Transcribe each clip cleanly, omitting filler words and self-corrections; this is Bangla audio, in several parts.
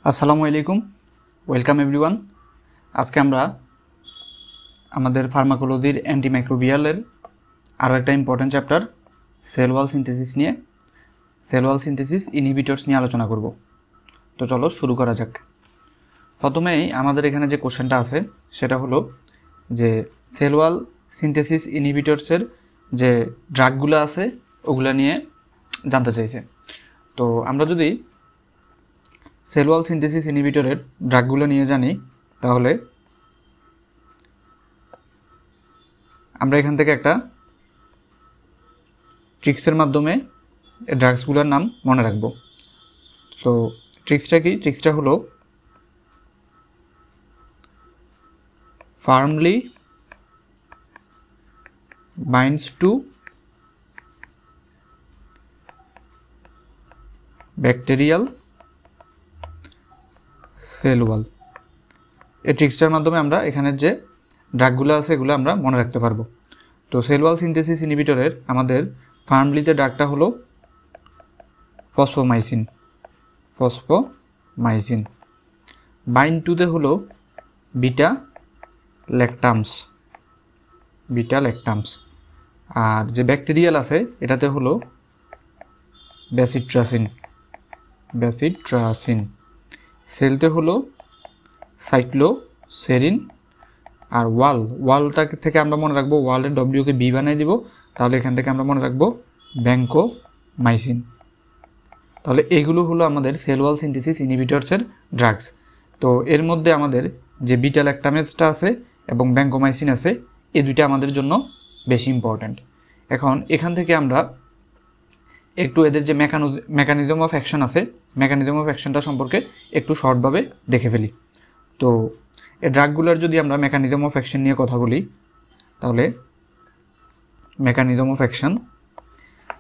আসসালামু আলাইকুম, ওয়েলকাম এভরিওয়ান। আজকে আমরা আমাদের ফার্মাকোলজির অ্যান্টিমাইক্রোবিয়ালের আরও একটা important chapter cell wall synthesis নিয়ে সেল ওয়াল সিনথেসিস ইনহিবিটরস নিয়ে আলোচনা করব। তো চলো শুরু করা যাক। প্রথমেই আমাদের এখানে যে কোশ্চেনটা আছে সেটা হলো যে সেল ওয়াল সিনথেসিস ইনহিবিটরসের যে ড্রাগগুলো আছে ওগুলো নিয়ে জানতে চাইছে। তো আমরা যদি সেল ওয়াল সিনথেসিস ইনহিবিটরের ড্রাগগুলো নিয়ে জানি তাহলে আমরা এখান থেকে একটা ট্রিক্সের মাধ্যমে এই ড্রাগসগুলোর নাম মনে রাখব। তো ট্রিক্সটা কি? ট্রিক্সটা হলো firmly binds to bacterial cell wall. এই ট্রিক্সটার মাধ্যমে আমরা এখানের যে ড্রাগগুলো আছে এগুলো আমরা মনে রাখতে পারবো। তো সেল ওয়াল সিনথেসিস ইনহিবিটরের আমাদের ফার্মলিতে ড্রাগটা হলো ফসফোমাইসিন। বাইন্ড টুতে হলো বিটা ল্যাকটামস। আর যে ব্যাকটেরিয়াল আছে এটাতে হলো ব্যাসিট্রাসিন। সেলতে হলো সাইক্লোসেরিন। আর ওয়ালটা থেকে আমরা মনে রাখবো, ওয়ালের ডব্লিউকে বি বানিয়ে দিব, তাহলে এখান থেকে আমরা মনে রাখবো ভ্যাঙ্কোমাইসিন। তাহলে এগুলো হলো আমাদের সেল ওয়াল সিনথেসিস ইনহিবিটরসের ড্রাগস। তো এর মধ্যে আমাদের যে বিটা ল্যাকটামেজটা আছে এবং ভ্যাঙ্কোমাইসিন আছে, এই দুইটা আমাদের জন্য বেশি ইম্পর্ট্যান্ট। এখন এখান থেকে আমরা একটু এদের যে মেকানিজম অফ অ্যাকশন আছে, মেকানিজম অফ অ্যাকশনটা সম্পর্কে একটু শর্টভাবে দেখে ফেলি। তো এই ড্রাগগুলোর যদি আমরা মেকানিজম অফ অ্যাকশন নিয়ে কথা বলি তাহলে মেকানিজম অফ অ্যাকশন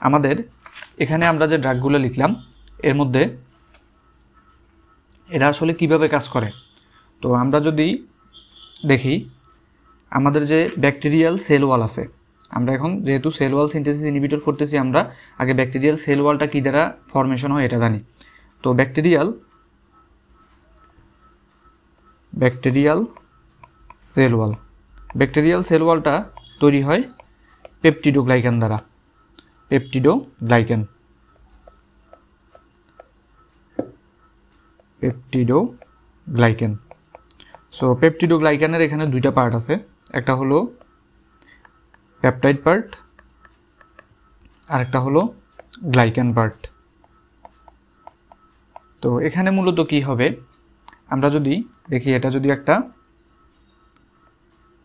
আমাদের এখানে আমরা যে ড্রাগগুলো লিখলাম এর মধ্যে এরা আসলে কিভাবে কাজ করে। তো আমরা যদি দেখি আমাদের যে ব্যাকটেরিয়াল সেল ওয়াল আছে, আমরা এখন যেহেতু সেল ওয়াল সিনথেসিস ইনহিবিটর করতেছি, আমরা আগে ব্যাকটেরিয়াল সেল ওয়ালটা কী দ্বারা ফর্মেশন হয় এটা জানি। তো ব্যাকটেরিয়াল সেল ওয়ালটা তৈরি হয় পেপটিডোগ্লাইকান দ্বারা। পেপটিডোগ্লাইকান সো পেপটিডোগ্লাইকানের এখানে দুইটা পার্ট আছে, একটা হলো পেপটাইড পার্ট আর একটা হলো গ্লাইকান পার্ট। তো এখানে মূলত কি হবে, আমরা যদি দেখি এটা যদি একটা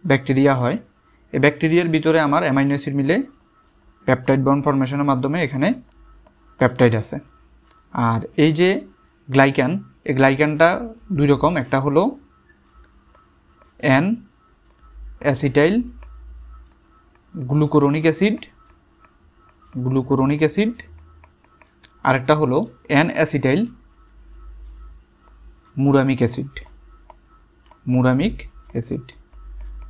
ব্যাকটেরিয়া হয়, এই ব্যাকটেরিয়ার ভিতরে আমার অ্যামাইনো অ্যাসিড মিলে পেপটাইড বন্ড ফর্মেশনের মাধ্যমে এখানে পেপটাইড আছে। আর এই যে গ্লাইকান, এই গ্লাইকানটা দুই রকম, একটা হলো অ্যাসিটাইল গ্লুকুরোনিক অ্যাসিড আর একটা হলো অ্যাসিটাইল মুরামিক অ্যাসিড।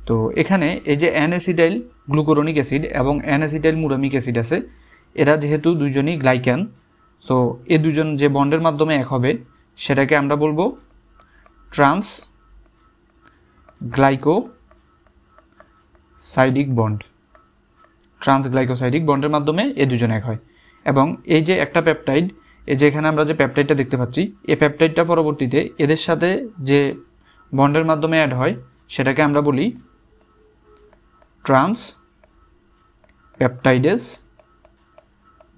তো এখানে এই যে অ্যাসিটাইল গ্লুকুরোনিক অ্যাসিড এবং অ্যাসিটাইল মুরামিক অ্যাসিড আছে, এরা যেহেতু দুইজনই গ্লাইকান, তো এই দুজন যে বন্ডের মাধ্যমে এক হবে সেটাকে আমরা বলবো ট্রান্সগ্লাইকোসাইডিক বন্ডের মাধ্যমে এই দুজন এক হয়। এবং এই যে একটা পেপটাইড, এই যে এখানে আমরা যে পেপটাইডটা দেখতে পাচ্ছি, এই পেপটাইডটা পরবর্তীতে এদের সাথে যে বন্ডের মাধ্যমে অ্যাড হয় সেটাকে আমরা বলি ট্রান্স পেপটাইডেস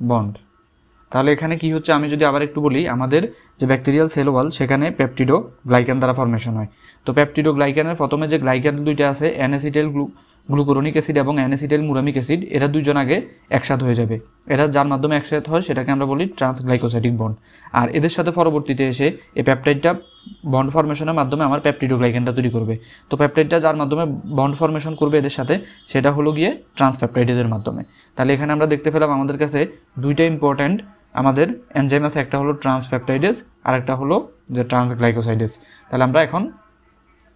বন্ড। তাহলে এখানে কি হচ্ছে, আমি যদি আবার একটু বলি, আমাদের যে ব্যাকটেরিয়াল সেল ওয়াল সেখানে পেপটিডোগ্লাইকান দ্বারা ফর্মেশন হয়। তো পেপটিডোগ্লাইকানের প্রথমে যে গ্লাইকান দুইটা আছে, অ্যাসিটাইল গ্লুকুরোনিক অ্যাসিড এবং অ্যাসিটাইল মুরামিক অ্যাসিড, এরা দুইজন আগে একসাথে হয়ে যাবে। এরা যার মাধ্যমে একসাথে হয় সেটাকে আমরা বলি ট্রান্সগ্লাইকোসাইডিক বন্ড। আর এদের সাথে পরবর্তীতে এসে এই পেপটাইডটা বন্ড ফর্মেশনের মাধ্যমে আমার পেপটিডোগ্লাইকানটা তৈরি করবে। তো পেপটাইডটা যার মাধ্যমে বন্ড ফর্মেশন করবে এদের সাথে, সেটা হলো গিয়ে ট্রান্সপেপটাইডেজের মাধ্যমে। তাহলে এখানে আমরা দেখতে পেলাম আমাদের কাছে দুইটা ইম্পর্ট্যান্ট আমাদের এনজাইম আছে, একটা হলো ট্রান্সপেপটাইডেজ আর একটা হলো যে ট্রান্সগ্লাইকোসাইডেজ। তাহলে আমরা এখন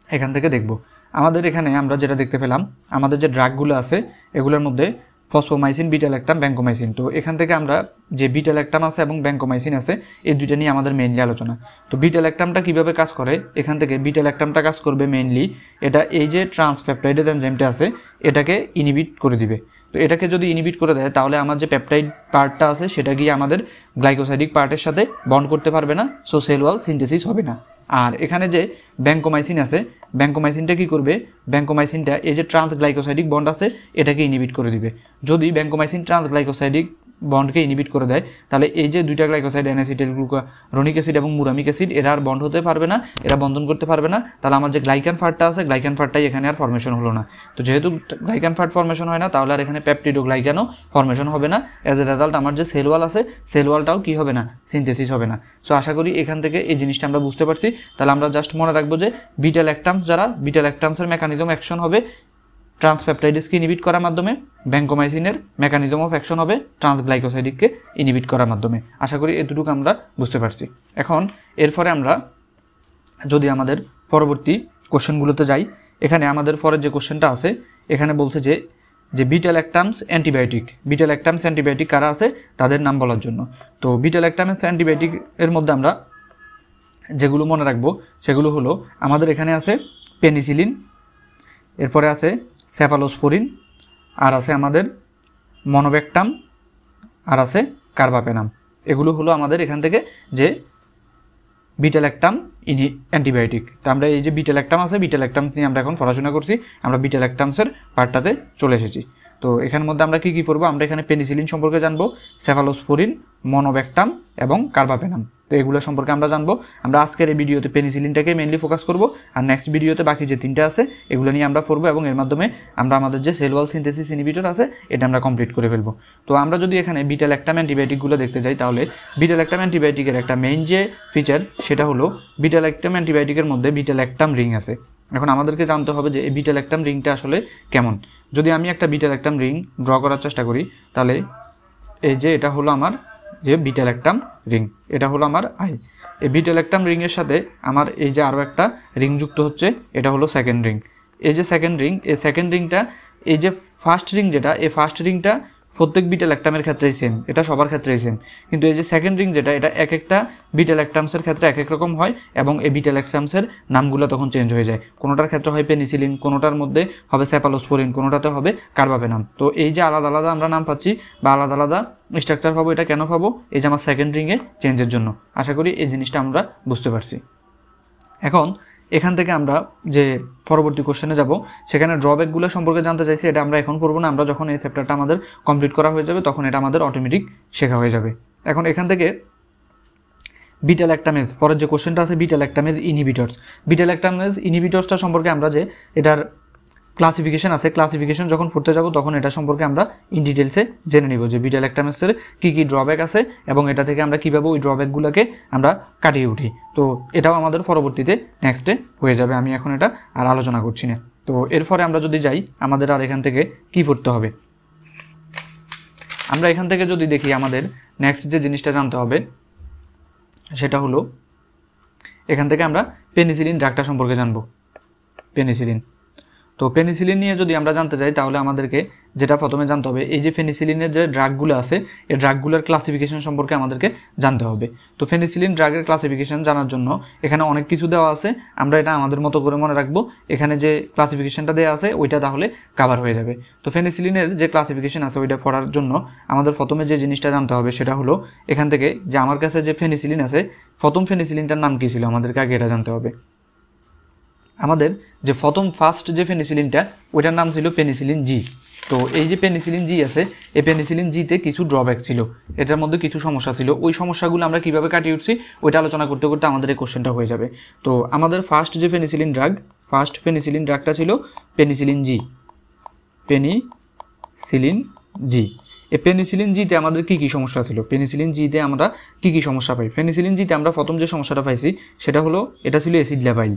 এখান থেকে দেখব আমাদের এখানে আমরা যেটা দেখতে পেলাম, আমাদের যে ড্রাগগুলো আছে এগুলোর মধ্যে ফসফোমাইসিন, বিটা ল্যাকটাম, ভ্যানকোমাইসিন। তো এখান থেকে আমরা যে বিটা ল্যাকটাম আছে এবং ভ্যানকোমাইসিন আছে এই দুইটা নিয়ে আমাদের মেইনলি আলোচনা। তো বিটা ল্যাকটামটা কীভাবে কাজ করে, এখান থেকে বিটা ল্যাকটামটা কাজ করবে মেইনলি এটা এই যে ট্রান্সপেপটাইডের এনজাইমটা আছে এটাকে ইনহিবিট করে দিবে। তো এটাকে যদি ইনহিবিট করে দেয় তাহলে আমার যে পেপটাইড পার্টটা আছে সেটা গিয়ে আমাদের গ্লাইকোসাইডিক পার্টের সাথে বন্ড করতে পারবে না, সো সেল ওয়াল সিনথেসিস হবে না। আর এখানে যে ভ্যানকোমাইসিন আছে, ভ্যানকোমাইসিনটা কী করবে, ভ্যানকোমাইসিনটা এই যে ট্রান্সগ্লাইকোসাইডিক বন্ড আছে এটাকে ইনহিবিট করে দিবে। যদি ভ্যানকোমাইসিন ট্রান্সগ্লাইকোসাইডিক বন্ডকে ইনহিবিট করে দেয় তাহলে এই যে দুইটা গ্লাইকোসাইড অ্যানাসিটাইল গ্লুকারোনিক অ্যাসিড এবং মুরামিক অ্যাসিড এরা আর বন্ড হতে পারবে না, এরা বন্ধন করতে পারবে না। তাহলে আমার যে গ্লাইকান ফাটটা আছে গ্লাইকান ফাটটাই এখানে আর ফর্মেশন হলো না। তো যেহেতু গ্লাইকান ফাট ফর্মেশন হয় না তাহলে আর এখানে পেপটিডোগ্লাইকানও ফর্মেশন হবে না। অ্যাজ এ রেজাল্ট আমার যে সেল ওয়াল আছে সেল ওয়ালটাও কী হবে না, সিনথেসিস হবে না। সো আশা করি এখান থেকে এই জিনিসটা আমরা বুঝতে পারছি। তাহলে আমরা জাস্ট মনে রাখবো যে বিটা ল্যাকটামস যারা, বিটা ল্যাকটামসের মেকানিজম অ্যাকশন হবে ট্রান্সপেপটাইডসকে ইনহিবিট করার মাধ্যমে, ভ্যানকোমাইসিনের মেকানিজম অফ অ্যাকশন হবে ট্রান্সগ্লাইকোসাইডিককে ইনহিবিট করার মাধ্যমে। আশা করি এতটুকু আমরা বুঝতে পারছি। এখন এরপরে আমরা যদি আমাদের পরবর্তী কোশ্চেনগুলোতে যাই, এখানে আমাদের পরের যে কোশ্চেনটা আছে এখানে বলছে যে বিটা ল্যাকটামস অ্যান্টিবায়োটিক, বিটা ল্যাকটামস অ্যান্টিবায়োটিক কারা আছে তাদের নাম বলার জন্য। তো বিটা ল্যাকটামস অ্যান্টিবায়োটিক এর মধ্যে আমরা যেগুলো মনে রাখবো সেগুলো হলো আমাদের এখানে আছে পেনিসিলিন, এরপরে আছে সেফালোস্পোরিন, আর আছে আমাদের মনোব্যাকটাম, আর আছে কার্বাপেনাম। এগুলো হলো আমাদের এখান থেকে যে বিটা ল্যাকটাম অ্যান্টিবায়োটিক। তো আমরা এই যে বিটা ল্যাকটাম আছে, বিটা ল্যাকটামস নিয়ে আমরা এখন পড়াশোনা করছি, আমরা বিটা ল্যাকটামসের পার্টটাতে চলে এসেছি। তো এখানের মধ্যে আমরা কী কী পড়বো, আমরা এখানে পেনিসিলিন সম্পর্কে জানবো, সেফালোস্পোরিন, মনোব্যাকটাম এবং কার্বাপেনাম। তো এগুলো সম্পর্কে আমরা জানবো। আমরা আজকের এই ভিডিওতে পেনিসিলিনটাকে মেইনলি ফোকাস করব, আর নেক্সট ভিডিওতে বাকি যে তিনটা আছে এগুলো নিয়ে আমরা পড়বো এবং এর মাধ্যমে আমরা আমাদের যে সেল ওয়াল সিনথেসিস ইনহিবিটর আছে এটা আমরা কমপ্লিট করে ফেলবো। তো আমরা যদি এখানে বিটা ল্যাকটাম অ্যান্টিবায়োটিকগুলো দেখতে যাই তাহলে বিটা ল্যাকটাম অ্যান্টিবায়োটিকের একটা মেইন যে ফিচার সেটা হলো বিটা ল্যাকটাম অ্যান্টিবায়োটিকের মধ্যে বিটা ল্যাকটাম রিং আছে। এখন আমাদেরকে জানতে হবে যে এই বিটা ল্যাকটাম রিংটা আসলে কেমন। যদি আমি একটা বিটা ল্যাকটাম রিং ড্র করার চেষ্টা করি তাহলে এই যে এটা হলো আমার যে বিটা ল্যাকটাম রিং, এটা হলো আমার আই। এই বিটা ল্যাকটাম রিংয়ের সাথে আমার এই যে আরও একটা রিং যুক্ত হচ্ছে, এটা হলো সেকেন্ড রিং। এই যে সেকেন্ড রিং, এই সেকেন্ড রিংটা এই যে ফার্স্ট রিং যেটা, এই ফার্স্ট রিংটা প্রত্যেক বিটা ল্যাকটামের ক্ষেত্রেই সেম, এটা সবার ক্ষেত্রেই সেম। কিন্তু এই যে সেকেন্ড রিং যেটা, এটা এক একটা বিটা ল্যাকটামসের ক্ষেত্রে এক এক রকম হয় এবং এই বিটা ল্যাকটামসের নামগুলো তখন চেঞ্জ হয়ে যায়। কোনোটার ক্ষেত্রে হয় পেনিসিলিন, কোনোটার মধ্যে হবে সেফালোস্পোরিন, কোনোটাতে হবে কার্বাপেনাম। তো এই যে আলাদা আলাদা আমরা নাম পাচ্ছি বা আলাদা আলাদা স্ট্রাকচার পাবো, এটা কেন পাবো, এই যে আমার সেকেন্ড রিংয়ে চেঞ্জের জন্য। আশা করি এই জিনিসটা আমরা বুঝতে পারছি। এখন এখান থেকে আমরা যে পরবর্তী কোশ্চেনে যাব সেখানে ড্রব্যাকগুলো সম্পর্কে জানতে চাইছি, এটা আমরা এখন করবো না, আমরা যখন এই চ্যাপ্টারটা আমাদের কমপ্লিট করা হয়ে যাবে তখন এটা আমাদের অটোমেটিক শেখা হয়ে যাবে। এখন এখান থেকে বিটা ল্যাকটামেজ, পরের যে কোশ্চেনটা আছে beta lactamase inhibitors, beta lactamase ইনহিবিটরসটা সম্পর্কে আমরা যে এটার ক্লাসিফিকেশন আছে, ক্লাসিফিকেশন যখন পড়তে যাব তখন এটা সম্পর্কে আমরা ইন ডিটেলসে জেনে নিব যে বিটা ল্যাকটামেজের কী কী ড্রব্যাক আছে এবং এটা থেকে আমরা কীভাবে ওই ড্রব্যাকগুলোকে আমরা কাটিয়ে উঠি। তো এটাও আমাদের পরবর্তীতে নেক্সটে হয়ে যাবে, আমি এখন এটা আর আলোচনা করছি না। তো এরপরে আমরা যদি যাই আমাদের আর এখান থেকে কী পড়তে হবে, আমরা এখান থেকে যদি দেখি আমাদের নেক্সট যে জিনিসটা জানতে হবে সেটা হলো এখান থেকে আমরা পেনিসিলিন ড্রাগটা সম্পর্কে জানবো। পেনিসিলিন, তো পেনিসিলিন নিয়ে যদি আমরা জানতে চাই তাহলে আমাদেরকে যেটা প্রথমে জানতে হবে এই যে পেনিসিলিনের যে ড্রাগগুলো আছে এই ড্রাগগুলোর ক্লাসিফিকেশন সম্পর্কে আমাদেরকে জানতে হবে। তো পেনিসিলিন ড্রাগের ক্লাসিফিকেশন জানার জন্য এখানে অনেক কিছু দেওয়া আছে, আমরা এটা আমাদের মতো করে মনে রাখবো। এখানে যে ক্লাসিফিকেশনটা দেওয়া আছে ওইটা তাহলে কাভার হয়ে যাবে। তো পেনিসিলিনের যে ক্লাসিফিকেশন আছে ওইটা পড়ার জন্য আমাদের প্রথমে যে জিনিসটা জানতে হবে সেটা হলো এখান থেকে যে আমার কাছে যে পেনিসিলিন আছে প্রথম পেনিসিলিনটার নাম কী ছিল আমাদেরকে আগে এটা জানতে হবে। আমাদের যে ফার্স্ট যে পেনিসিলিনটা ওইটার নাম ছিল পেনিসিলিন জি। তো এই যে পেনিসিলিন জি আছে এই পেনিসিলিন জিতে কিছু ড্রব্যাক ছিল, এটার মধ্যে কিছু সমস্যা ছিল, ওই সমস্যাগুলো আমরা কীভাবে কাটিয়ে উঠছি ওইটা আলোচনা করতে করতে আমাদের এই কোশ্চেনটা হয়ে যাবে। তো আমাদের ফার্স্ট যে পেনিসিলিন ড্রাগ, ফার্স্ট পেনিসিলিন ড্রাগটা ছিল পেনিসিলিন জি, পেনিসিলিন জি। এই পেনিসিলিন জিতে আমাদের কী কী সমস্যা ছিল, পেনিসিলিন জিতে আমরা কী কী সমস্যা পাই। পেনিসিলিন জিতে আমরা প্রথম যে সমস্যাটা পাইছি সেটা হলো এটা ছিল অ্যাসিড লেভাইল,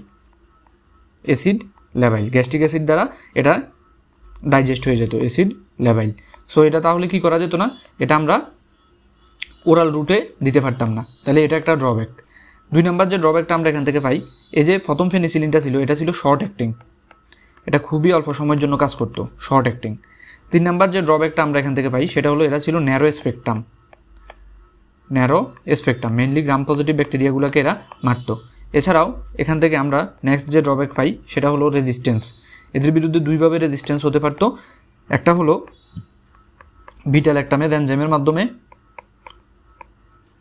অ্যাসিড লেভাইল, গ্যাস্ট্রিক অ্যাসিড দ্বারা এটা ডাইজেস্ট হয়ে যেত, অ্যাসিড লেভাইল। সো এটা তাহলে কি করা যেত না, এটা আমরা ওরাল রুটে দিতে পারতাম না, তাহলে এটা একটা ড্রব্যাক। 2 নম্বর যে ড্রব্যাকটা আমরা এখান থেকে পাই, এই যে প্রথম পেনিসিলিনটা ছিল এটা ছিল শর্ট অ্যাক্টিং, এটা খুবই অল্প সময়ের জন্য কাজ করতো, শর্ট অ্যাক্টিং। 3 নাম্বার যে ড্রব্যাকটা আমরা এখান থেকে পাই সেটা হলো এরা ছিল narrow spectrum, mainly gram positive ব্যাকটেরিয়াগুলোকে এরা মারত। এছাড়াও এখান থেকে আমরা নেক্সট যে ড্রব্যাক পাই সেটা হলো রেজিস্ট্যান্স। এদের বিরুদ্ধে দুইভাবে রেজিস্ট্যান্স হতে পারতো, একটা হলো বিটা ল্যাকটামেজ এনজাইমের মাধ্যমে,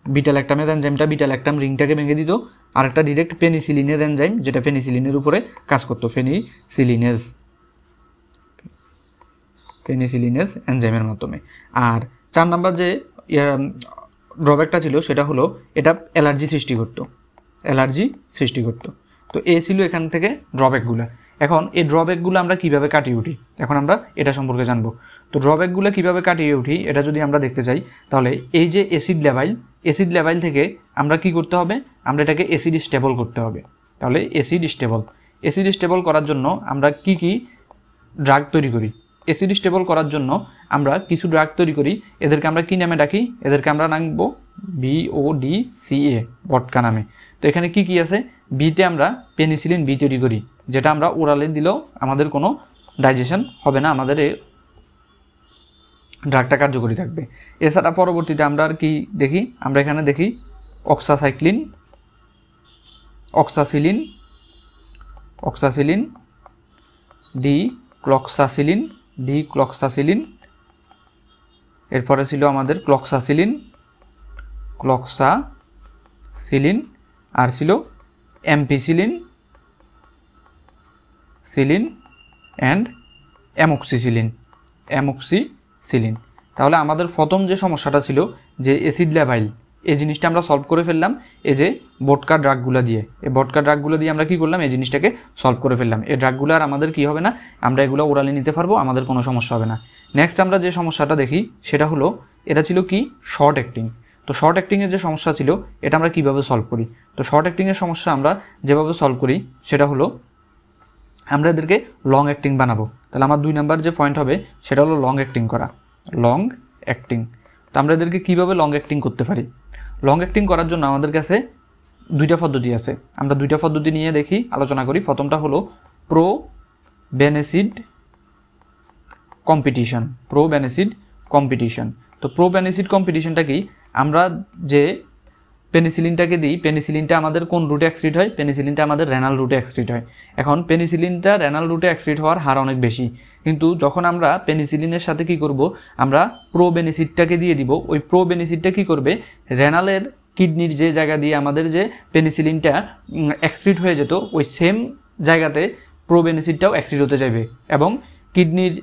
বিটা ল্যাকটামেজ এনজাইমটা বিটা ল্যাকটাম রিংটাকে ভেঙে দিত, আর একটা ডিরেক্ট পেনিসিলিনেজ এনজাইম যেটা পেনিসিলিনের উপরে কাজ করতো, পেনিসিলিনেজ এনজাইমের মাধ্যমে। আর 4 নাম্বার যে ড্রব্যাকটা ছিল সেটা হলো এটা অ্যালার্জি সৃষ্টি করতো। তো এই ছিল এখান থেকে ড্রব্যাকগুলো। এখন এই ড্রব্যাকগুলো আমরা কিভাবে কাটিয়ে উঠি, এখন আমরা এটা সম্পর্কে জানবো। তো ড্রব্যাকগুলো কিভাবে কাটিয়ে উঠি এটা যদি আমরা দেখতে চাই, তাহলে এই যে অ্যাসিড লেভেল থেকে আমরা কি করতে হবে, আমরা এটাকে অ্যাসিড স্টেবল করতে হবে। তাহলে অ্যাসিড স্টেবল করার জন্য আমরা কি ড্রাগ তৈরি করি, অ্যাসিড স্টেবল করার জন্য আমরা কিছু ড্রাগ তৈরি করি। এদেরকে আমরা কি নামে ডাকি, এদেরকে আমরা নামবো BODCA, বটকা নামে। তো এখানে কি আছে, বিতে আমরা পেনিসিলিন বি তৈরি করি, যেটা আমরা ওরালে দিলেও আমাদের কোনো ডাইজেশন হবে না, আমাদের এই ড্রাগটা কার্যকরী থাকবে। এছাড়া পরবর্তীতে আমরা আর কি দেখি, আমরা এখানে দেখি অক্সাসিলিন, ডিক্লক্সাসিলিন, এরপরে ছিল আমাদের ক্লক্সাসিলিন, আর ছিল অ্যাম্পিসিলিন অ্যান্ড অ্যামোক্সিসিলিন। তাহলে আমাদের প্রথম যে সমস্যাটা ছিল যে অ্যাসিড লেভেল, এই জিনিসটা আমরা সলভ করে ফেললাম এই যে বটকা ড্রাগগুলো দিয়ে। এই বটকা ড্রাগগুলো দিয়ে আমরা কি করলাম, এই জিনিসটাকে সলভ করে ফেললাম। এই ড্রাগগুলো আর আমাদের কি হবে না, আমরা এগুলো ওরালি নিতে পারবো, আমাদের কোনো সমস্যা হবে না। নেক্সট আমরা যে সমস্যাটা দেখি সেটা হলো এটা ছিল কি শর্ট অ্যাক্টিং। তো শর্ট অ্যাক্টিংয়ের যে সমস্যা ছিল এটা আমরা কীভাবে সলভ করি, তো শর্ট অ্যাক্টিংয়ের সমস্যা আমরা যেভাবে সলভ করি সেটা হলো আমরা এদেরকে লং অ্যাক্টিং বানাবো। তাহলে আমার 2 নাম্বার যে পয়েন্ট হবে সেটা হলো লং অ্যাক্টিং। তো আমরা এদেরকে কীভাবে লং অ্যাক্টিং করতে পারি, লং অ্যাক্টিং করার জন্য আমাদের কাছে 2টা পদ্ধতি আছে। আমরা 2টা পদ্ধতি নিয়ে দেখি, আলোচনা করি। প্রথমটা হলো প্রো বেনিসিড কম্পিটিশন। তো প্রো বেনিসিড কম্পিটিশনটা কি, আমরা যে পেনিসিলিনটাকে দিই, পেনিসিলিনটা আমাদের কোন রুটে এক্সক্রিট হয়, পেনিসিলিনটা আমাদের রেনাল রুটে এক্সক্রিট হয়। এখন পেনিসিলিনটা রেনাল রুটে এক্সক্রিট হওয়ার হার অনেক বেশি, কিন্তু যখন আমরা পেনিসিলিনের সাথে কি করব, আমরা প্রোবেনিসিডটাকে দিয়ে দিব, ওই প্রোবেনিসিডটা কি করবে, রেনালের কিডনির যে জায়গা দিয়ে আমাদের যে পেনিসিলিনটা এক্সক্রিট হয়ে যেত ওই সেম জায়গাতে প্রোবেনিসিডটাও এক্সক্রিট হতে যাবে, এবং কিডনির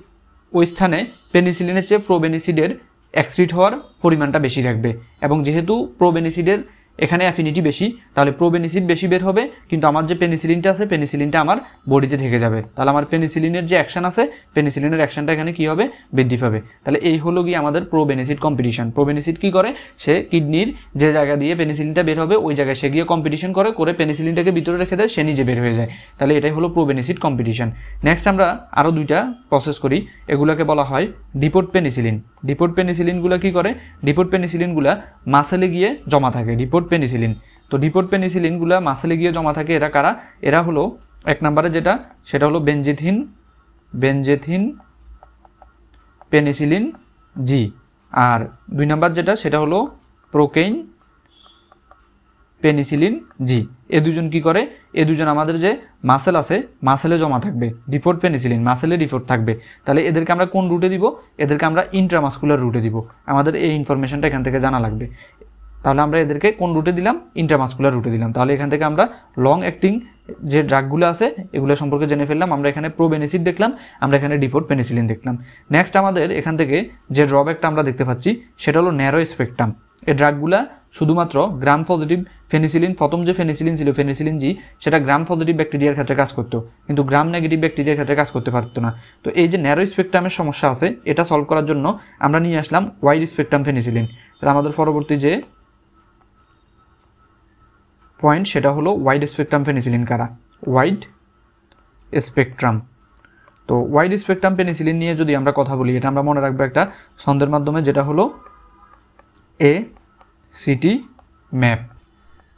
ওই স্থানে পেনিসিলিনের চেয়ে প্রোবেনিসিডের এক্সক্রিট হওয়ার পরিমাণটা বেশি থাকবে। এবং যেহেতু প্রোবেনিসিডের এখানে অ্যাফিনিটি বেশি, তাহলে প্রোবেনিসিড বেশি বের হবে, কিন্তু আমার যে পেনিসিলিনটা আছে পেনিসিলিনটা আমার বডিতে থেকে যাবে। তাহলে আমার পেনিসিলিনের যে অ্যাকশন আছে, পেনিসিলিনের অ্যাকশনটা এখানে কী হবে, বৃদ্ধি পাবে। তাহলে এই হলো গিয়ে আমাদের প্রোবেনিসিড কম্পিটিশন। প্রোবেনিসিড কী করে, সে কিডনির যে জায়গা দিয়ে পেনিসিলিনটা বের হবে ওই জায়গায় সে গিয়ে কম্পিটিশন করে পেনিসিলিনটাকে ভিতরে রেখে দেয়, সে নিজে বের হয়ে যায়। তাহলে এটাই হলো প্রোবেনিসিড কম্পিটিশন। নেক্সট আমরা আরও 2টা প্রসেস করি, এগুলোকে বলা হয় ডিপোর্ট পেনিসিলিন। ডিপোর্ট পেনিসিলিনগুলো কী করে, ডিপোর্ট পেনিসিলিনগুলো মাসেলে গিয়ে জমা থাকে, ডিপোর্ট পেনিসিলিন। তো ডিপোর্ট পেনিসিলিনগুলো মাসেলে গিয়ে জমা থাকে, এরা কারা, এরা হলো 1 নম্বরে যেটা সেটা হলো বেনজেথিন পেনিসিলিন জি, আর 2 নম্বর যেটা সেটা হলো প্রোকেইন পেনিসিলিন জি। এই দুজন কি করে, এই দুজন আমাদের যে মাসেল আছে মাসেলে জমা থাকবে, ডিপোর্ট পেনিসিলিন মাসেলে ডিপোর্ট থাকবে। তাহলে এদেরকে আমরা কোন রুটে দিব, এদেরকে আমরা ইন্ট্রামাসকুলার রুটে দিব। আমাদের এই ইনফরমেশনটা এখান থেকে জানা লাগবে। তাহলে আমরা এদেরকে কোন রুটে দিলাম, ইন্ট্রামাসকুলার রুটে দিলাম। তাহলে এখান থেকে আমরা লং অ্যাক্টিং যে ড্রাগগুলো আছে এগুলো সম্পর্কে জেনে ফেললাম। আমরা এখানে প্রোবেনিসিড দেখলাম, আমরা এখানে ডিপোর্ট পেনিসিলিন দেখলাম। নেক্সট আমাদের এখান থেকে যে ড্রব্যাকটা আমরা দেখতে পাচ্ছি সেটা হলো ন্যারো স্পেকট্রাম। এই ড্রাগগুলা শুধুমাত্র গ্রাম পজিটিভ ফেনিসিলিন, প্রথম যে ফেনিসিলিন ছিল ফেনিসিলিন জি, সেটা গ্রাম পজিটিভ ব্যাকটেরিয়ার ক্ষেত্রে কাজ করতো, কিন্তু গ্রাম নেগেটিভ ব্যাকটেরিয়ার ক্ষেত্রে কাজ করতে পারতো না। তো এই যে ন্যারো স্পেকট্রামের সমস্যা আছে এটা সলভ করার জন্য আমরা নিয়ে আসলাম ওয়াইড স্পেকট্রাম ফেনিসিলিন। তাহলে আমাদের পরবর্তী যে পয়েন্ট সেটা হলো ওয়াইড স্পেকট্রাম ফেনিসিলিন কারা, ওয়াইড স্পেকট্রাম। তো ওয়াইড স্পেকট্রাম পেনিসিলিন নিয়ে যদি আমরা কথা বলি, এটা আমরা মনে রাখবো একটা ছন্দের মাধ্যমে, যেটা হলো ACT ম্যাপ।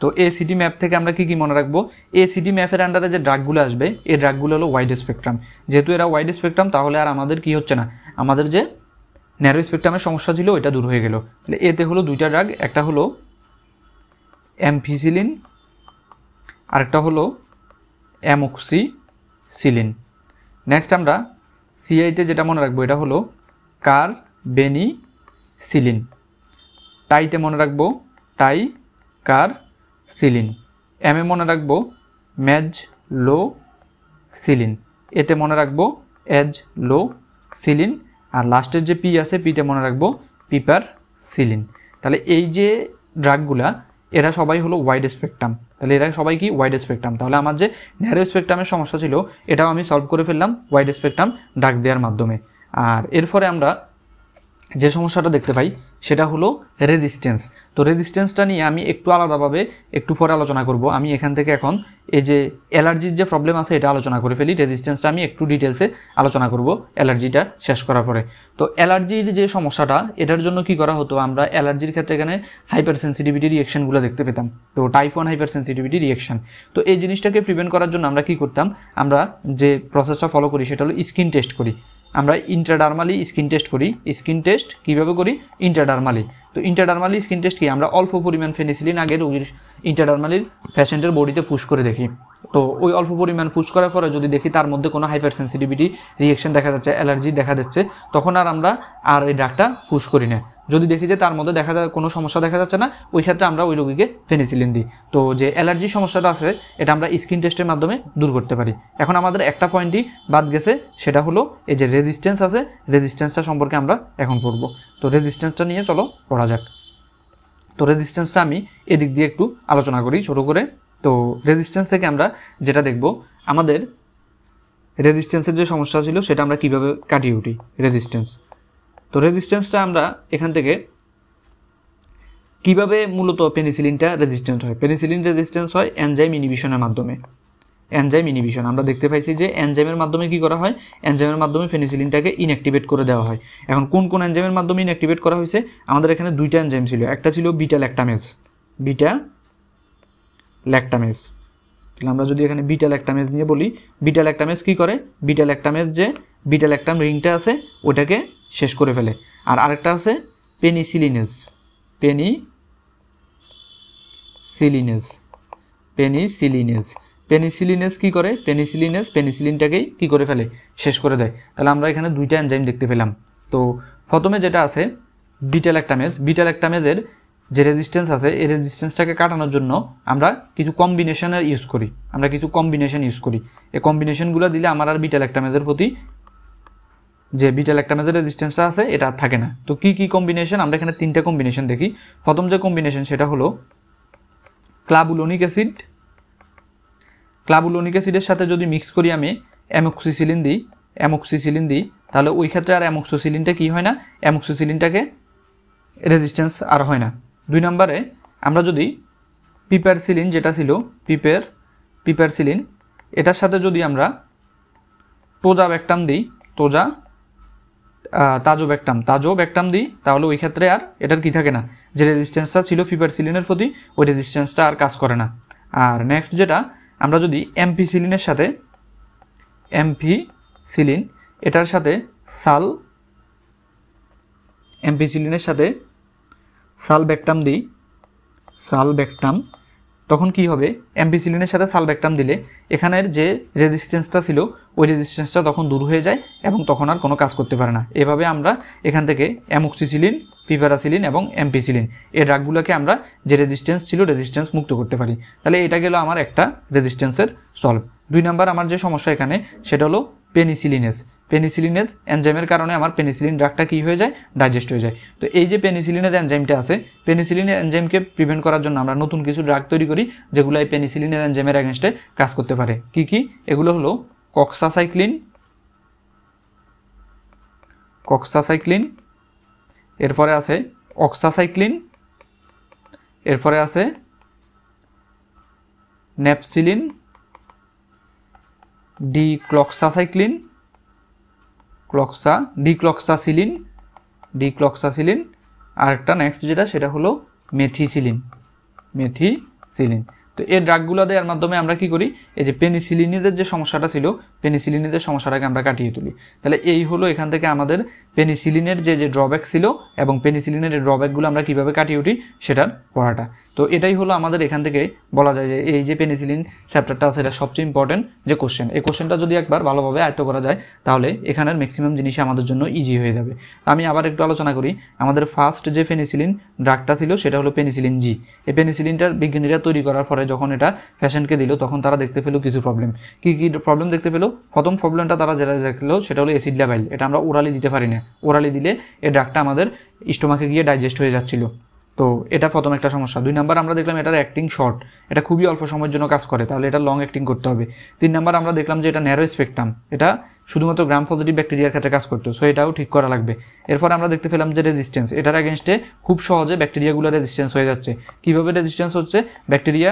তো ACT ম্যাপ থেকে আমরা কি মনে রাখবো, ACT ম্যাপের আন্ডারে যে ড্রাগগুলো আসবে এই ড্রাগগুলো হলো ওয়াইড স্পেকট্রাম। যেহেতু এরা ওয়াইড স্পেকট্রাম তাহলে আর আমাদের কি হচ্ছে না, আমাদের যে ন্যারো স্পেকট্রামের সমস্যা ছিল ওইটা দূর হয়ে গেল। তাহলে এতে হলো দুইটা ড্রাগ, একটা হলো অ্যাম্পিসিলিন, আরেকটা হলো অ্যামোক্সিসিলিন। নেক্সট আমরা সিআইতে যেটা মনে রাখবো এটা হলো কার্বেনিসিলিন। টাইতে মনে রাখবো টাইকার্সিলিন। এমে মনে রাখবো ম্যাজলোসিলিন। এতে মনে রাখবো এজলোসিলিন। আর লাস্টের যে পি আছে পিতে মনে রাখবো পিপারসিলিন। তাহলে এই যে ড্রাগগুলা এরা সবাই হলো ওয়াইড স্পেকট্রাম। তাহলে এরা সবাই কি ওয়াইড স্পেকট্রাম। তাহলে আমার যে ন্যারো স্পেকট্রামের সমস্যা ছিল এটাও আমি সলভ করে ফেললাম ওয়াইড স্পেকট্রাম ড্রাগ দেওয়ার মাধ্যমে। আর এরপরে আমরা যে সমস্যাটা দেখতে পাই সেটা হলো রেজিস্ট্যান্স। তো রেজিস্ট্যান্সটা নিয়ে আমি একটু আলাদাভাবে একটু পরে আলোচনা করব। আমি এখান থেকে এখন এই যে অ্যালার্জির যে প্রবলেম আছে এটা আলোচনা করে ফেলি। রেজিস্ট্যান্সটা আমি একটু ডিটেলসে আলোচনা করব অ্যালার্জিটা শেষ করার পরে। তো অ্যালার্জির যে সমস্যাটা এটার জন্য কি করা হতো, আমরা অ্যালার্জির ক্ষেত্রে এখানে হাইপার সেন্সিটিভিটি রিয়েকশনগুলো দেখতে পেতাম। তো টাইপ 1 হাইপার সেন্সিটিভিটি রিয়েকশন। তো এই জিনিসটাকে প্রিভেন্ট করার জন্য আমরা কি করতাম, আমরা যে প্রসেসটা ফলো করি সেটা হলো স্কিন টেস্ট করি। আমরা ইন্ট্রাডার্মালি স্কিন টেস্ট করি। স্কিন টেস্ট কীভাবে করি, ইন্ট্রাডার্মালি। তো ইন্ট্রাডার্মালি স্কিন টেস্ট কি, আমরা অল্প পরিমাণ ফেনিসিলিন আগে রোগীর ইন্ট্রাডার্মালির পেশেন্টের বডিতে পুশ করে দেখি। তো ওই অল্প পরিমাণ পুশ করার পরে যদি দেখি তার মধ্যে কোনো হাইপার সেন্সিটিভিটি রিয়েকশন দেখা যাচ্ছে, অ্যালার্জি দেখা যাচ্ছে, তখন আর আমরা এই ড্রাগটা পুশ করি না। যদি দেখি যে তার মধ্যে দেখা যায় কোনো সমস্যা দেখা যাচ্ছে না, ওই ক্ষেত্রে আমরা ওই রোগীকে ফেনিসিলিন দিই। তো যে অ্যালার্জি সমস্যাটা আছে এটা আমরা স্কিন টেস্টের মাধ্যমে দূর করতে পারি। এখন আমাদের একটা পয়েন্টই বাদ গেছে, সেটা হলো এই যে রেজিস্ট্যান্স আছে, রেজিস্ট্যান্সটা সম্পর্কে আমরা এখন পড়ব। তো রেজিস্ট্যান্সটা নিয়ে চলো পড়া যাক। তো রেজিস্ট্যান্সটা আমি এদিক দিয়ে একটু আলোচনা করি ছোটো করে। তো রেজিস্ট্যান্স থেকে আমরা যেটা দেখব, আমাদের রেজিস্ট্যান্সের যে সমস্যা ছিল সেটা আমরা কীভাবে কাটিয়ে উঠি রেজিস্ট্যান্স। তো রেজিস্ট্যান্সটা আমরা এখান থেকে কিভাবে মূলত পেনিসিলিনটা রেজিস্ট্যান্স হয়। পেনিসিলিন রেজিস্ট্যান্স হয় এনজাইম ইনহিবিশনের মাধ্যমে। এনজাইম ইনহিবিশন আমরা দেখতে পাইছি যে এনজাইমের মাধ্যমে কি করা হয়, এনজাইমের মাধ্যমে পেনিসিলিনটাকে ইনঅ্যাক্টিভেট করে দেওয়া হয়। এখন কোন কোন এনজাইমের মাধ্যমে ইনঅ্যাক্টিভেট করা হয়েছে, আমাদের এখানে দুইটা এনজাইম ছিল। একটা ছিল বিটা ল্যাকটামেজ। তাহলে আমরা যদি এখানে বিটা ল্যাকটামেজ নিয়ে বলি, বিটা ল্যাকটামেজ কী করে, বিটা ল্যাকটামেজ যে বিটা ল্যাকটাম রিংটা আছে ওটাকে শেষ করে ফেলে। আর আরেকটা আছে পেনিসিলিনেজ। পেনিসিলিনেজ কী করে, পেনিসিলিনটাকেই কী করে ফেলে, শেষ করে দেয়। তাহলে আমরা এখানে দুইটা এনজাইম দেখতে পেলাম। তো প্রথমে যেটা আছে বিটা ল্যাকটামেজের যে রেজিস্ট্যান্স আছে এই রেজিস্ট্যান্সটাকে কাটানোর জন্য আমরা কিছু কম্বিনেশন ইউজ করি। এই কম্বিনেশনগুলো দিলে আমার আর বিটা ল্যাকটামেজের প্রতি যে বিটা ল্যাকটামেজের রেজিস্ট্যান্সটা আছে এটা থাকে না। তো কি কম্বিনেশন, আমরা এখানে তিনটা কম্বিনেশন দেখি। প্রথম যে কম্বিনেশন সেটা হলো ক্লাবুলোনিক অ্যাসিডের সাথে যদি মিক্স করি আমি অ্যামোক্সিসিলিন দিই, তাহলে ওই ক্ষেত্রে আর অ্যামোক্সিসিলিনটা কি হয় না, অ্যামোক্সিসিলিনটাকে রেজিস্ট্যান্স আর হয় না। 2 নম্বরে আমরা যদি পিপারসিলিন যেটা ছিল পিপারসিলিন এটার সাথে যদি আমরা তাজোব্যাকটাম দিই, তাহলে ওই ক্ষেত্রে আর এটার কি থাকে না, যে রেজিস্ট্যান্সটা ছিল পিপারসিলিনের প্রতি ওই রেজিস্ট্যান্সটা আর কাজ করে না। আর নেক্সট যেটা, আমরা যদি অ্যাম্পিসিলিন এটার সাথে অ্যাম্পিসিলিনের সাথে সালব্যাকটাম দিই, তখন কি হবে, অ্যাম্পিসিলিনের সাথে সালব্যাকটাম দিলে এখানের যে রেজিস্ট্যান্সটা ছিল ওই রেজিস্ট্যান্সটা তখন দূর হয়ে যায় এবং তখন আর কোনো কাজ করতে পারে না। এভাবে আমরা এখান থেকে অ্যামোক্সিসিলিন, পিপারাসিলিন এবং অ্যাম্পিসিলিন এই ড্রাগগুলোকে আমরা যে রেজিস্ট্যান্স ছিল রেজিস্ট্যান্স মুক্ত করতে পারি। তাহলে এটা গেল আমার একটা রেজিস্ট্যান্সের সলভ। 2 নাম্বার আমার যে সমস্যা এখানে সেটা হলো পেনিসিলিনেজ এনজাইমের কারণে আমার পেনিসিলিন ড্রাগটা কী হয়ে যায়, ডাইজেস্ট হয়ে যায়। তো এই যে পেনিসিলিনেজ এনজাইমটা আছে, পেনিসিলিনের এনজাইমকে প্রিভেন্ট করার জন্য আমরা নতুন কিছু ড্রাগ তৈরি করি যেগুলো এই পেনিসিলিনের এনজাইমের এগেনস্টে কাজ করতে পারে। কি এগুলো হলো কক্সাসাইক্লিন, এরপরে আছে অক্সাসাইক্লিন, এরপরে আছে নেপসিলিন, ডিক্লক্সাসিলিন, আর একটা নেক্সট যেটা সেটা হলো মেথিসিলিন। তো এই ড্রাগগুলো দেওয়ার মাধ্যমে আমরা কি করি, এই যে পেনিসিলিনের যে সমস্যাটা ছিল পেনিসিলিনের যে সমস্যাটাকে আমরা কাটিয়ে তুলি। তাহলে এই হলো এখান থেকে আমাদের পেনিসিলিনের যে ড্রব্যাক ছিল এবং পেনিসিলিনের এই ড্রব্যাকগুলো আমরা কীভাবে কাটিয়ে উঠি সেটার পড়াটা। তো এটাই হলো আমাদের এখান থেকে বলা যায় যে এই যে পেনিসিলিন চ্যাপ্টারটা আছে এটা সবচেয়ে ইম্পর্টেন্ট যে কোশ্চেন। এই কোশ্চেনটা যদি একবার ভালোভাবে আয়ত্ত করা যায় তাহলে এখানের ম্যাক্সিমাম জিনিসই আমাদের জন্য ইজি হয়ে যাবে। আমি আবার একটু আলোচনা করি। আমাদের ফার্স্ট যে পেনিসিলিন ড্রাগটা ছিল সেটা হলো পেনিসিলিন জি। এই পেনিসিলিনটার বিজ্ঞানীরা তৈরি করার পরে যখন এটা পেশেন্টকে দিল তখন তারা দেখতে পেলো কিছু প্রবলেম। কী কী প্রবলেম দেখতে পেলো? প্রথম প্রবলেমটা তারা যেটা দেখলো সেটা হলো অ্যাসিড লেভেল। এটা আমরা ওরালি দিতে পারি না, ওরালি দিলে এই ড্রাগটা আমাদের স্টোমাকে গিয়ে ডাইজেস্ট হয়ে যাচ্ছিল। তো এটা প্রথম একটা সমস্যা। 2 নাম্বার আমরা দেখলাম এটার অ্যাক্টিং শর্ট, এটা খুবই অল্প সময়ের জন্য কাজ করে, তাহলে এটা লং অ্যাক্টিং করতে হবে। 3 নাম্বার আমরা দেখলাম যে এটা ন্যারো স্পেকট্রাম, এটা শুধুমাত্র গ্রাম পজিটিভ ব্যাকটেরিয়ার ক্ষেত্রে কাজ করতো, সো এটাও ঠিক করা লাগবে। এরপর আমরা দেখতে পেলাম যে রেজিস্ট্যান্স, এটার এগেনস্টে খুব সহজে ব্যাকটেরিয়াগুলো রেজিস্ট্যান্স হয়ে যাচ্ছে। কীভাবে রেজিস্ট্যান্স হচ্ছে? ব্যাকটেরিয়া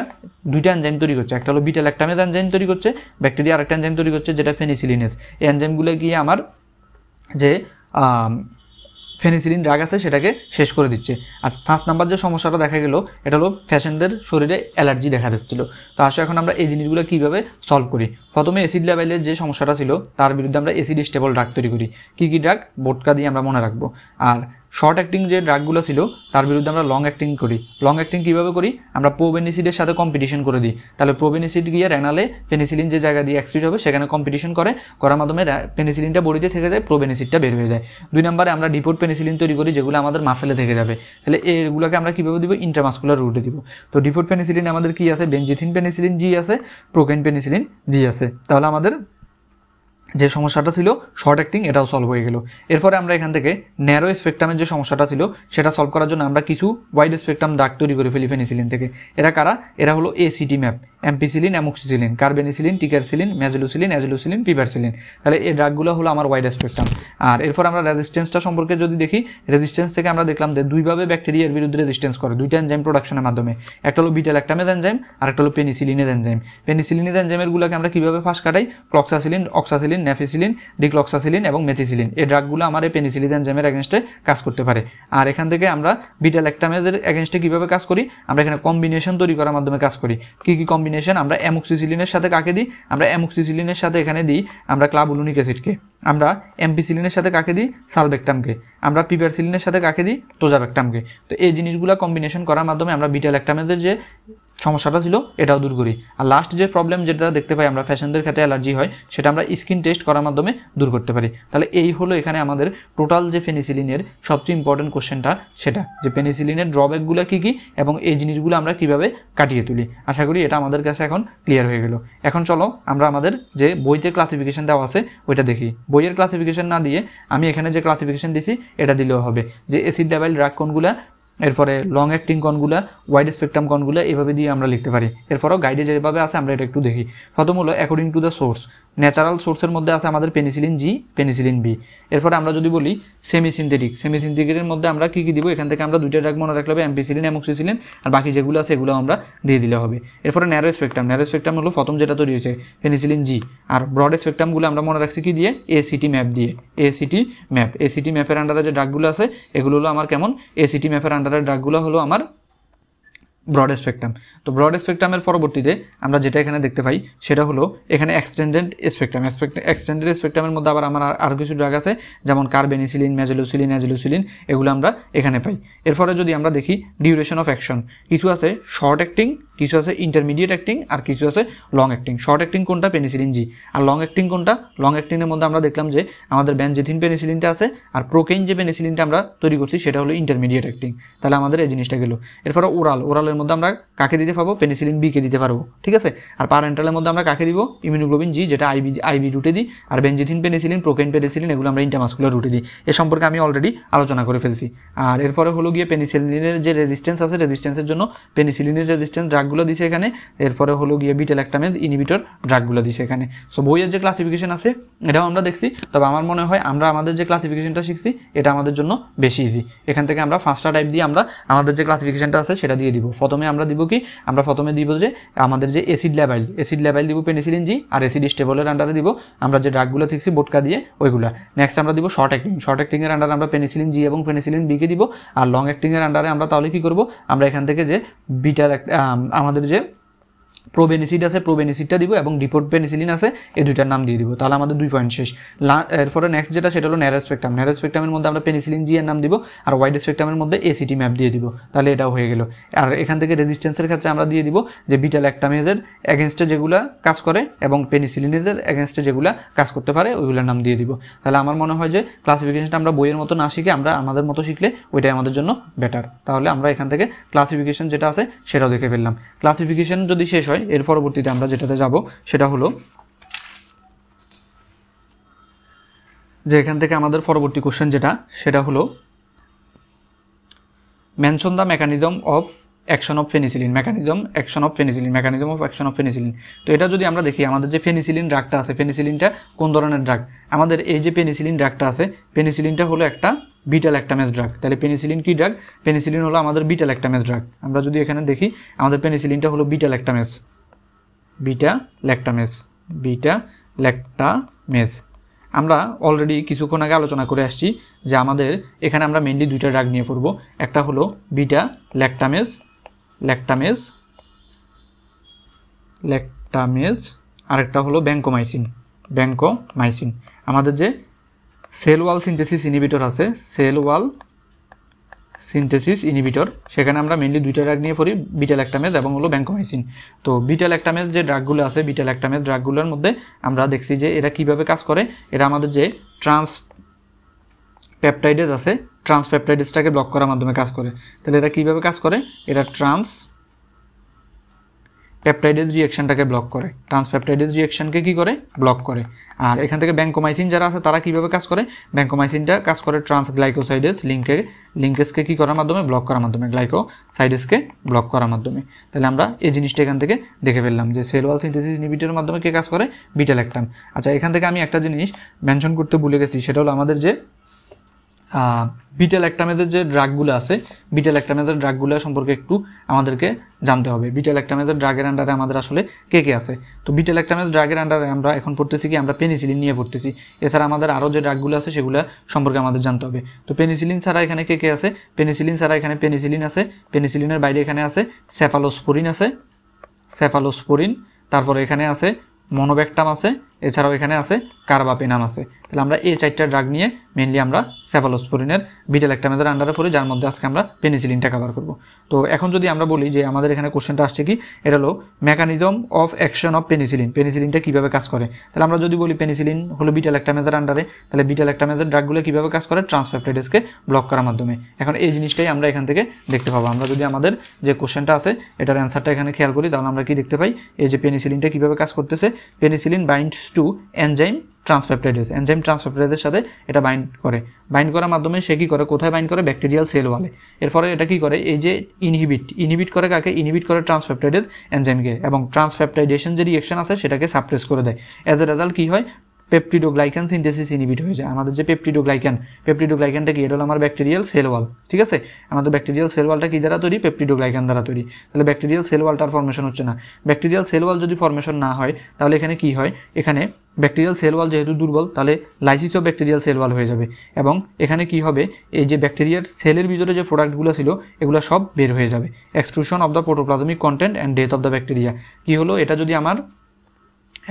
দুইটা এনজাইম তৈরি করছে, একটা হলো বিটা ল্যাকটামেজ এনজাইম তৈরি করছে, ব্যাকটেরিয়া আরেকটা এনজাইম তৈরি করছে যেটা ফেনিসিলিনেজ। এই এনজাইমগুলো গিয়ে আমার যে ফেনিসিলিন ড্রাগ আছে সেটাকে শেষ করে দিচ্ছে। আর 5 নাম্বার যে সমস্যাটা দেখা গেল এটা হলো পেশেন্টদের শরীরে অ্যালার্জি দেখা যাচ্ছিল। তো আসলে এখন আমরা এই জিনিসগুলো কীভাবে সলভ করি? প্রথমে অ্যাসিড লেভেলের যে সমস্যাটা ছিল তার বিরুদ্ধে আমরা অ্যাসিড স্টেবল ড্রাগ তৈরি করি। কী কী ড্রাগ? বোটকা দিয়ে আমরা মনে রাখবো। আর শর্ট অ্যাক্টিং যে ড্রাগগুলো ছিল তার বিরুদ্ধে আমরা লং অ্যাক্টিং করি। লং অ্যাক্টিং কীভাবে করি? আমরা প্রোবেনিসিডের সাথে কম্পিটিশন করে দিই। তাহলে প্রোবেনিসিড গিয়ে রেনালে পেনিসিলিন যে জায়গা দিয়ে এক্সক্রিট হবে সেখানে কম্পিটিশন করার মাধ্যমে পেনিসিলিনটা বডিতে থেকে যায়, প্রোবেনিসিডটা বের হয়ে যায়। 2 নম্বরে আমরা ডিপোর্ট পেনিসিলিন তৈরি করি যেগুলো আমাদের মাসেলে থেকে যাবে। তাহলে এইগুলোকে আমরা কীভাবে দিব? ইন্ট্রামাসকুলার রুটে দিব। তো ডিপোর্ট পেনিসিলিন আমাদের কী আছে? বেনজিথিন পেনিসিলিন জি আছে, প্রোকেন পেনিসিলিন জি আছে। তাহলে আমাদের যে সমস্যাটা ছিল শর্ট অ্যাক্টিং এটাও সলভ হয়ে গেল। এরপরে আমরা এখান থেকে ন্যারো স্পেকট্রামের যে সমস্যাটা ছিল সেটা সলভ করার জন্য আমরা কিছু ওয়াইড স্পেকট্রাম ড্রাগ তৈরি করে ফেলি পেনিসিলিন থেকে। এরা কারা? এরা হলো এসিটি ম্যাপ, অ্যাম্পিসিলিন, অ্যামোক্সিসিলিন, কার্বেনিসিলিন, টিকারসিলিন, ম্যাজুলুসিলিন, অ্যাজুলুসিলিন, পিপারসিলিন। তাহলে এই ড্রাগগুলো হলো আমার ওয়াইড স্পেকট্রাম। আর এরপর আমরা রেজিস্ট্যান্সটা সম্পর্কে যদি দেখি, রেজিস্ট্যান্স থেকে আমরা দেখলাম যে দুইভাবে ব্যাকটেরিয়ার বিরুদ্ধে রেজিস্ট্যান্স করে, দুইটা এনজাইম প্রোডাকশনের মাধ্যমে। একটা হলো বিটা ল্যাকটামেজ এনজাইম আর একটা হলো পেনিসিলিনের এনজাইম। পেনিসিলিনের এনজাইমেরগুলোকে আমরা কীভাবে ফাঁস কাটাই? ক্লক্সাসিলিন, অক্সাসিলিন, নেফিসিলিন, ডিক্লক্সাসিলিন এবং মেথিসিলিন। এই ড্রাগগুলো আমার এই পেনিসিলিন এনজাইমের এগেনস্টে কাজ করতে পারে। আর এখান থেকে আমরা বিটা ল্যাকটামেজের এগেনস্টে কীভাবে কাজ করি? আমরা এখানে কম্বিনেশন তৈরি করার মাধ্যমে কাজ করি। কী কী কম্বিনেশন? আমরা অ্যামোক্সিসিলিনের সাথে কাকে দিই? আমরা অ্যামোক্সিসিলিনের সাথে এখানে দিই আমরা ক্লাবুলুনিক অ্যাসিডকে। আমরা এমপিসিলিনের সাথে কাকে দিই? সালবেক্টামকে। আমরা পিপারসিলিনের সাথে কাকে দিই? টোজাবেক্টামকে। তো এই জিনিসগুলো কম্বিনেশন করার মাধ্যমে আমরা বিটা ল্যাকটামেজের যে সমস্যাটা ছিল এটাও দূর করি। আর লাস্ট যে প্রবলেম যেটা দেখতে পাই আমরা পেশেন্টদের ক্ষেত্রে অ্যালার্জি হয় সেটা আমরা স্কিন টেস্ট করার মাধ্যমে দূর করতে পারি। তাহলে এই হলো এখানে আমাদের টোটাল যে পেনিসিলিনের সবচেয়ে ইম্পর্টেন্ট কোশ্চেনটা, সেটা যে পেনিসিলিনের ড্রব্যাকগুলো কী কী এবং এই জিনিসগুলো আমরা কীভাবে কাটিয়ে তুলি। আশা করি এটা আমাদের কাছে এখন ক্লিয়ার হয়ে গেল। এখন চলো আমরা আমাদের যে বইতে ক্লাসিফিকেশন দেওয়া আছে ওইটা দেখি। বইয়ের ক্লাসিফিকেশন না দিয়ে আমি এখানে যে ক্লাসিফিকেশন দিছি এটা দিলেও হবে, যে অ্যাসিড লেভেল ড্রাগ কোনগুলা, এরপরে লং অ্যাক্টিং কোনগুলা, ওয়াইড স্পেকট্রাম কোনগুলা, এভাবে দিয়ে আমরা লিখতে পারি। এরপরও গাইডে যেভাবে আছে আমরা এটা একটু দেখি। প্রথম হলো according to the source, natural সোর্সের মধ্যে আছে আমাদের পেনিসিলিন জি, পেনিসিলিন বি। এরপরে আমরা যদি বলি সেমি সিনথেটিকের মধ্যে আমরা কী কী দিব? এখান থেকে আমরা দুইটা ড্রাগ মনে রাখলে হবে, অ্যাম্পিসিলিন, অ্যামোক্সিসিলিন, আর বাকি যেগুলো আছে এগুলো আমরা দিয়ে দিলে হবে। এরপরে ন্যারো স্পেকট্রাম হলো প্রথম যেটা তৈরি হয়েছে পেনিসিলিন জি। আর ব্রড স্পেকট্রামগুলো আমরা মনে রাখছি কি দিয়ে? এসিটি ম্যাপ দিয়ে। এসিটি ম্যাপের আন্ডারে যে ড্রাগগুলো আছে এগুলো হলো আমার কেমন? এসিটি ম্যাপের আন্ডারে ড্রাগগুলো হলো আমার ব্রড স্পেকট্রাম। তো ব্রড স্পেকট্রামের পরবর্তীতে আমরা যেটা এখানে দেখতে পাই সেটা হলো এখানে এক্সটেন্ডেড স্পেকট্রামের মধ্যে আবার আমার আরও কিছু ড্রাগ আছে যেমন কার্বেনিসিলিন, ম্যাজুলুসিলিন, অ্যাজুলুসিলিন, এগুলো আমরা এখানে পাই। এরপরে যদি আমরা দেখি ডিউরেশন অফ অ্যাকশন, কিছু আছে শর্ট অ্যাক্টিং, কিছু আছে ইন্টারমিডিয়েট অ্যাক্টিং, আর কিছু আছে লং অ্যাক্টিং। শর্ট অ্যাক্টিং কোনটা? Penicillin G. আর লং অ্যাক্টিং কোনটা? লং অ্যাক্টিংয়ের মধ্যে আমরা দেখলাম যে আমাদের বেনজিথিন পেনিসিলিনটা আছে, আর প্রোকেইন যে পেনিসিলিনটা আমরা তৈরি করছি সেটা হলো ইন্টারমিডিয়েট অ্যাক্টিং। তাহলে আমাদের এই জিনিসটা গেল। এরপরে ওরালের মধ্যে আমরা কাকে দিতে পারবো? পেনিসিলিন বি কে দিতে পারবো, ঠিক আছে। আর প্যারেন্টালের মধ্যে আমরা কাকে দিব? ইমিউনোগ্লোবিন জি, যেটা আইবি রুটে দিই। আর বেনজিথিন পেনিসিলিন, প্রোকেইন পেনিসিলিন, এগুলো আমরা ইন্টারমাসকুলার রুটে দিই। এ সম্পর্কে আমি অলরেডি আলোচনা করে ফেলছি। আর এরপরে হলো গিয়ে পেনিসিলিনের যে রেজিস্ট্যান্স আছে, রেজিস্ট্যান্সের জন্য পেনিসিলিনের রেজিস্ট্যান্স ড্রাগগুলো দিছে এখানে। এরপরে হলো গিয়ে বিটা ল্যাকটামেজ ইনহিবিটর ড্রাগগুলো দিছে এখানে। সো বইয়ের যে ক্লাসিফিকেশন আছে এটাও আমরা দেখছি, তবে আমার মনে হয় আমরা আমাদের যে ক্লাসিফিকেশনটা শিখছি এটা আমাদের জন্য বেশি ইজি। এখান থেকে আমরা ফার্স্টটা টাইপ দিয়ে আমরা আমাদের যে ক্লাসিফিকেশনটা আছে সেটা দিয়ে দিব। প্রথমে আমরা দিব কি? আমরা প্রথমে দিব যে আমাদের যে অ্যাসিড লেভেল দিব পেনিসিলিন জি, আর অ্যাসিড স্টেবলের আন্ডারে দিব আমরা যে ড্রাগগুলো শিখছি বোটকা দিয়ে ওইগুলা। নেক্সট আমরা দিব শর্ট অ্যাক্টিংয়ের আন্ডারে আমরা পেনিসিলিন জি এবং পেনিসিলিন বি কে দিব। আর লং অ্যাক্টিংয়ের আন্ডারে আমরা তাহলে কি করব? আমরা এখান থেকে যে বিটা আমাদের যে প্রোবেনিসিড আছে, প্রোবেনিসিডটা দিব, এবং ডিপোর্ট পেনিসিলিন আছে, এই দুইটার নাম দিয়ে দিব। তাহলে আমাদের 2 পয়েন্ট শেষ। এরপরে নেক্সট যেটা সেটা হলো ন্যারো স্পেকট্রাম। ন্যারো স্পেকট্রামের মধ্যে আমরা পেনিসিলিন জি এর নাম দিব, আর ওয়াইড স্পেকট্রামের মধ্যে এসিটি ম্যাপ দিয়ে দিব। তাহলে এটাও হয়ে গেল। আর এখান থেকে রেজিস্ট্যান্সের ক্ষেত্রে আমরা দিয়ে দিব যে বিটা ল্যাকটামেজের এগেনস্টে যেগুলো কাজ করে এবং পেনিসিলিনের এগেনস্টে যেগুলো কাজ করতে পারে ওইগুলোর নাম দিয়ে দিব। তাহলে আমার মনে হয় যে ক্লাসিফিকেশনটা আমরা বইয়ের মতো না শিখে আমরা আমাদের মতো শিখলে ওইটাই আমাদের জন্য বেটার। তাহলে আমরা এখান থেকে ক্লাসিফিকেশন যেটা আছে সেটাও দেখে ফেললাম। ক্লাসিফিকেশন যদি শেষ হয় এর পরবর্তীতে আমরা যেটাতে যাব সেটা হলো যে এখান থেকে আমাদের পরবর্তী কোশ্চেন যেটা সেটা হলো mention the mechanism of action of penicillin. Mechanism action of penicillin, mechanism of action of penicillin. তো এটা যদি আমরা দেখি আমাদের যে পেনিসিলিন ড্রাগটা আছে, পেনিসিলিনটা কোন ধরনের ড্রাগ? আমাদের এই যে পেনিসিলিন ড্রাগটা আছে, পেনিসিলিনটা হলো একটা বিটা ল্যাকটামেজ ড্রাগ। তাহলে পেনিসিলিন কি ড্রাগ? পেনিসিলিন হলো আমাদের বিটা ল্যাকটামেজ ড্রাগ। আমরা যদি এখানে দেখি আমাদের পেনিসিলিনটা হলো beta lactamase, beta lactamase, beta lactamase. আমরা অলরেডি কিছুক্ষণ আগে আলোচনা করে আসছি যে আমাদের এখানে আমরা মেইনলি দুইটা ড্রাগ নিয়ে পড়ব। একটা হলো বিটা ল্যাকটামেজ, ল্যাকটামেজ, ল্যাকটামেজ, আরেকটা হলো ব্যাঙ্কোমাইসিন, ব্যাঙ্কোমাইসিন। আমাদের যে সেল ওয়াল সিনথেসিস ইনহিবিটর আছে, সেল ওয়াল সিনথেসিস ইনহিবিটর, সেখানে আমরা মেইনলি দুইটা ড্রাগ নিয়ে পড়ি, বিটা ল্যাকটামেজ এবং হলো ব্যাঙ্কোমাইসিন। তো বিটা ল্যাকটামেজ যে ড্রাগগুলো আছে, বিটা ল্যাকটামেজ ড্রাগগুলোর মধ্যে আমরা দেখছি যে এরা কিভাবে কাজ করে। এরা আমাদের যে ট্রান্সপেপটাইডেজ আছে, ট্রান্সপেপটাইডেজটাকে ব্লক করার মাধ্যমে কাজ করে। তাহলে এরা কিভাবে কাজ করে? এরা ট্রান্সপেপটাইডেজ রিঅ্যাকশনটাকে ব্লক করে, ট্রান্সপেপটাইডেজ রিঅ্যাকশনকে কি করে? ব্লক করে। আর এখান থেকে ব্যাঙ্কোমাইসিন যারা আছে তারা কিভাবে কাজ করে? ব্যাঙ্কোমাইসিনটা কাজ করে ট্রান্সগ্লাইকোসাইডেজ লিঙ্কেজকে কি করার মাধ্যমে? ব্লক করার মাধ্যমে, গ্লাইকোসাইডেজকে ব্লক করার মাধ্যমে। তাহলে আমরা এই জিনিসটা এখান থেকে দেখে ফেললাম যে সেল ওয়াল সিনথেসিস ইনহিবিটরের মাধ্যমে কে কাজ করে? Beta lactam. আচ্ছা, এখান থেকে আমি একটা জিনিস মেনশন করতে ভুলে গেছি, সেটা হলো আমাদের যে বিটা ল্যাকটামেজের যে ড্রাগগুলো আছে, বিটা ল্যাকটামেজের ড্রাগগুলো সম্পর্কে একটু আমাদেরকে জানতে হবে। বিটা ল্যাকটামেজের ড্রাগের আন্ডারে আমাদের আসলে কে কে আছে? তো বিটা ল্যাকটামেজ ড্রাগের আন্ডারে আমরা এখন পড়তেছি কি? আমরা পেনিসিলিন নিয়ে পড়তেছি। এছাড়া আমাদের আরও যে ড্রাগগুলো আছে সেগুলো সম্পর্কে আমাদের জানতে হবে। তো পেনিসিলিন ছাড়া এখানে কে কে আছে? পেনিসিলিন ছাড়া এখানে পেনিসিলিন আছে, পেনিসিলিনের বাইরে এখানে আছে সেফালোস্পোরিন আছে, সেফালোস্পোরিন, তারপরে এখানে আছে মনোব্যাকটাম আছে, এছাড়াও এখানে আছে কার্বাপেনাম আছে। তাহলে আমরা এই 4টা ড্রাগ নিয়ে মেইনলি আমরা সেফালোস্পোরিনের বিটা ল্যাকটামেজের আন্ডারে পড়ি, যার মধ্যে আজকে আমরা পেনিসিলিনটা কভার করব। তো এখন যদি আমরা বলি যে আমাদের এখানে কোশ্চেনটা আসছে কি, এটা হলো mechanism of action of penicillin, পেনিসিলিনটা কীভাবে কাজ করে। তাহলে আমরা যদি বলি পেনিসিলিন হলো বিটা ল্যাকটামেজের আন্ডারে, তাহলে বিটা ল্যাকটামেজের ড্রাগগুলো কীভাবে কাজ করে? ট্রান্সপেপটাইডেজকে ব্লক করার মাধ্যমে। এখন এই জিনিসটাই আমরা এখান থেকে দেখতে পাবো। আমরা যদি আমাদের যে কোশ্চেনটা আছে এটার অ্যান্সারটা এখানে খেয়াল করি, তাহলে আমরা কি দেখতে পাই? এই যে পেনিসিলিনটা কীভাবে কাজ করতেছে, penicillin binds to enzyme transpeptidase, enzyme ট্রান্সপেপটাইডের সাথে এটা বাইন্ড করে। বাইন্ড করার মাধ্যমে সে কী করে? কোথায় বাইন্ড করে? ব্যাকটেরিয়াল সেল ওয়ালে। এরপরে এটা কী করে? এই যে ইনহিবিট করে কাকে? ইনহিবিট করে ট্রান্সপেপটাইডেজ এনজাইমকে, এবং ট্রান্সপেপটাইডেশন যে রিঅ্যাকশন আছে সেটাকে সাপ্রেস করে দেয়। অ্যাজ এ রেজাল্ট কী হয়? পেপটিডোগ্লাইকান সিনথেসিস ইনহিবিট হয়ে যায়। আমাদের যে পেপটিডোগ্লাইকানটা কি? এটা হলো আমার ব্যাকটেরিয়াল সেল ওয়াল, ঠিক আছে? আমাদের ব্যাকটেরিয়াল সেল ওয়ালটা কি দ্বারা তৈরি? পেপটিডোগ্লাইকান দ্বারা তৈরি। তাহলে ব্যাকটেরিয়াল সেল ওয়ালটার ফর্মেশন হচ্ছে না। ব্যাকটেরিয়াল সেল ওয়াল যদি ফর্মেশন না হয় তাহলে এখানে কি হয়? এখানে ব্যাকটেরিয়াল সেল ওয়াল যেহেতু দুর্বল, তাহলে লাইসিসও ব্যাকটেরিয়াল সেল ওয়াল হয়ে যাবে, এবং এখানে কি হবে? এই যে ব্যাকটেরিয়ার সেলের ভিতরে যে প্রোডাক্টগুলো ছিল এগুলো সব বের হয়ে যাবে। Extrusion of the protoplasmic content and death of the bacteria. কি হলো? এটা যদি আমার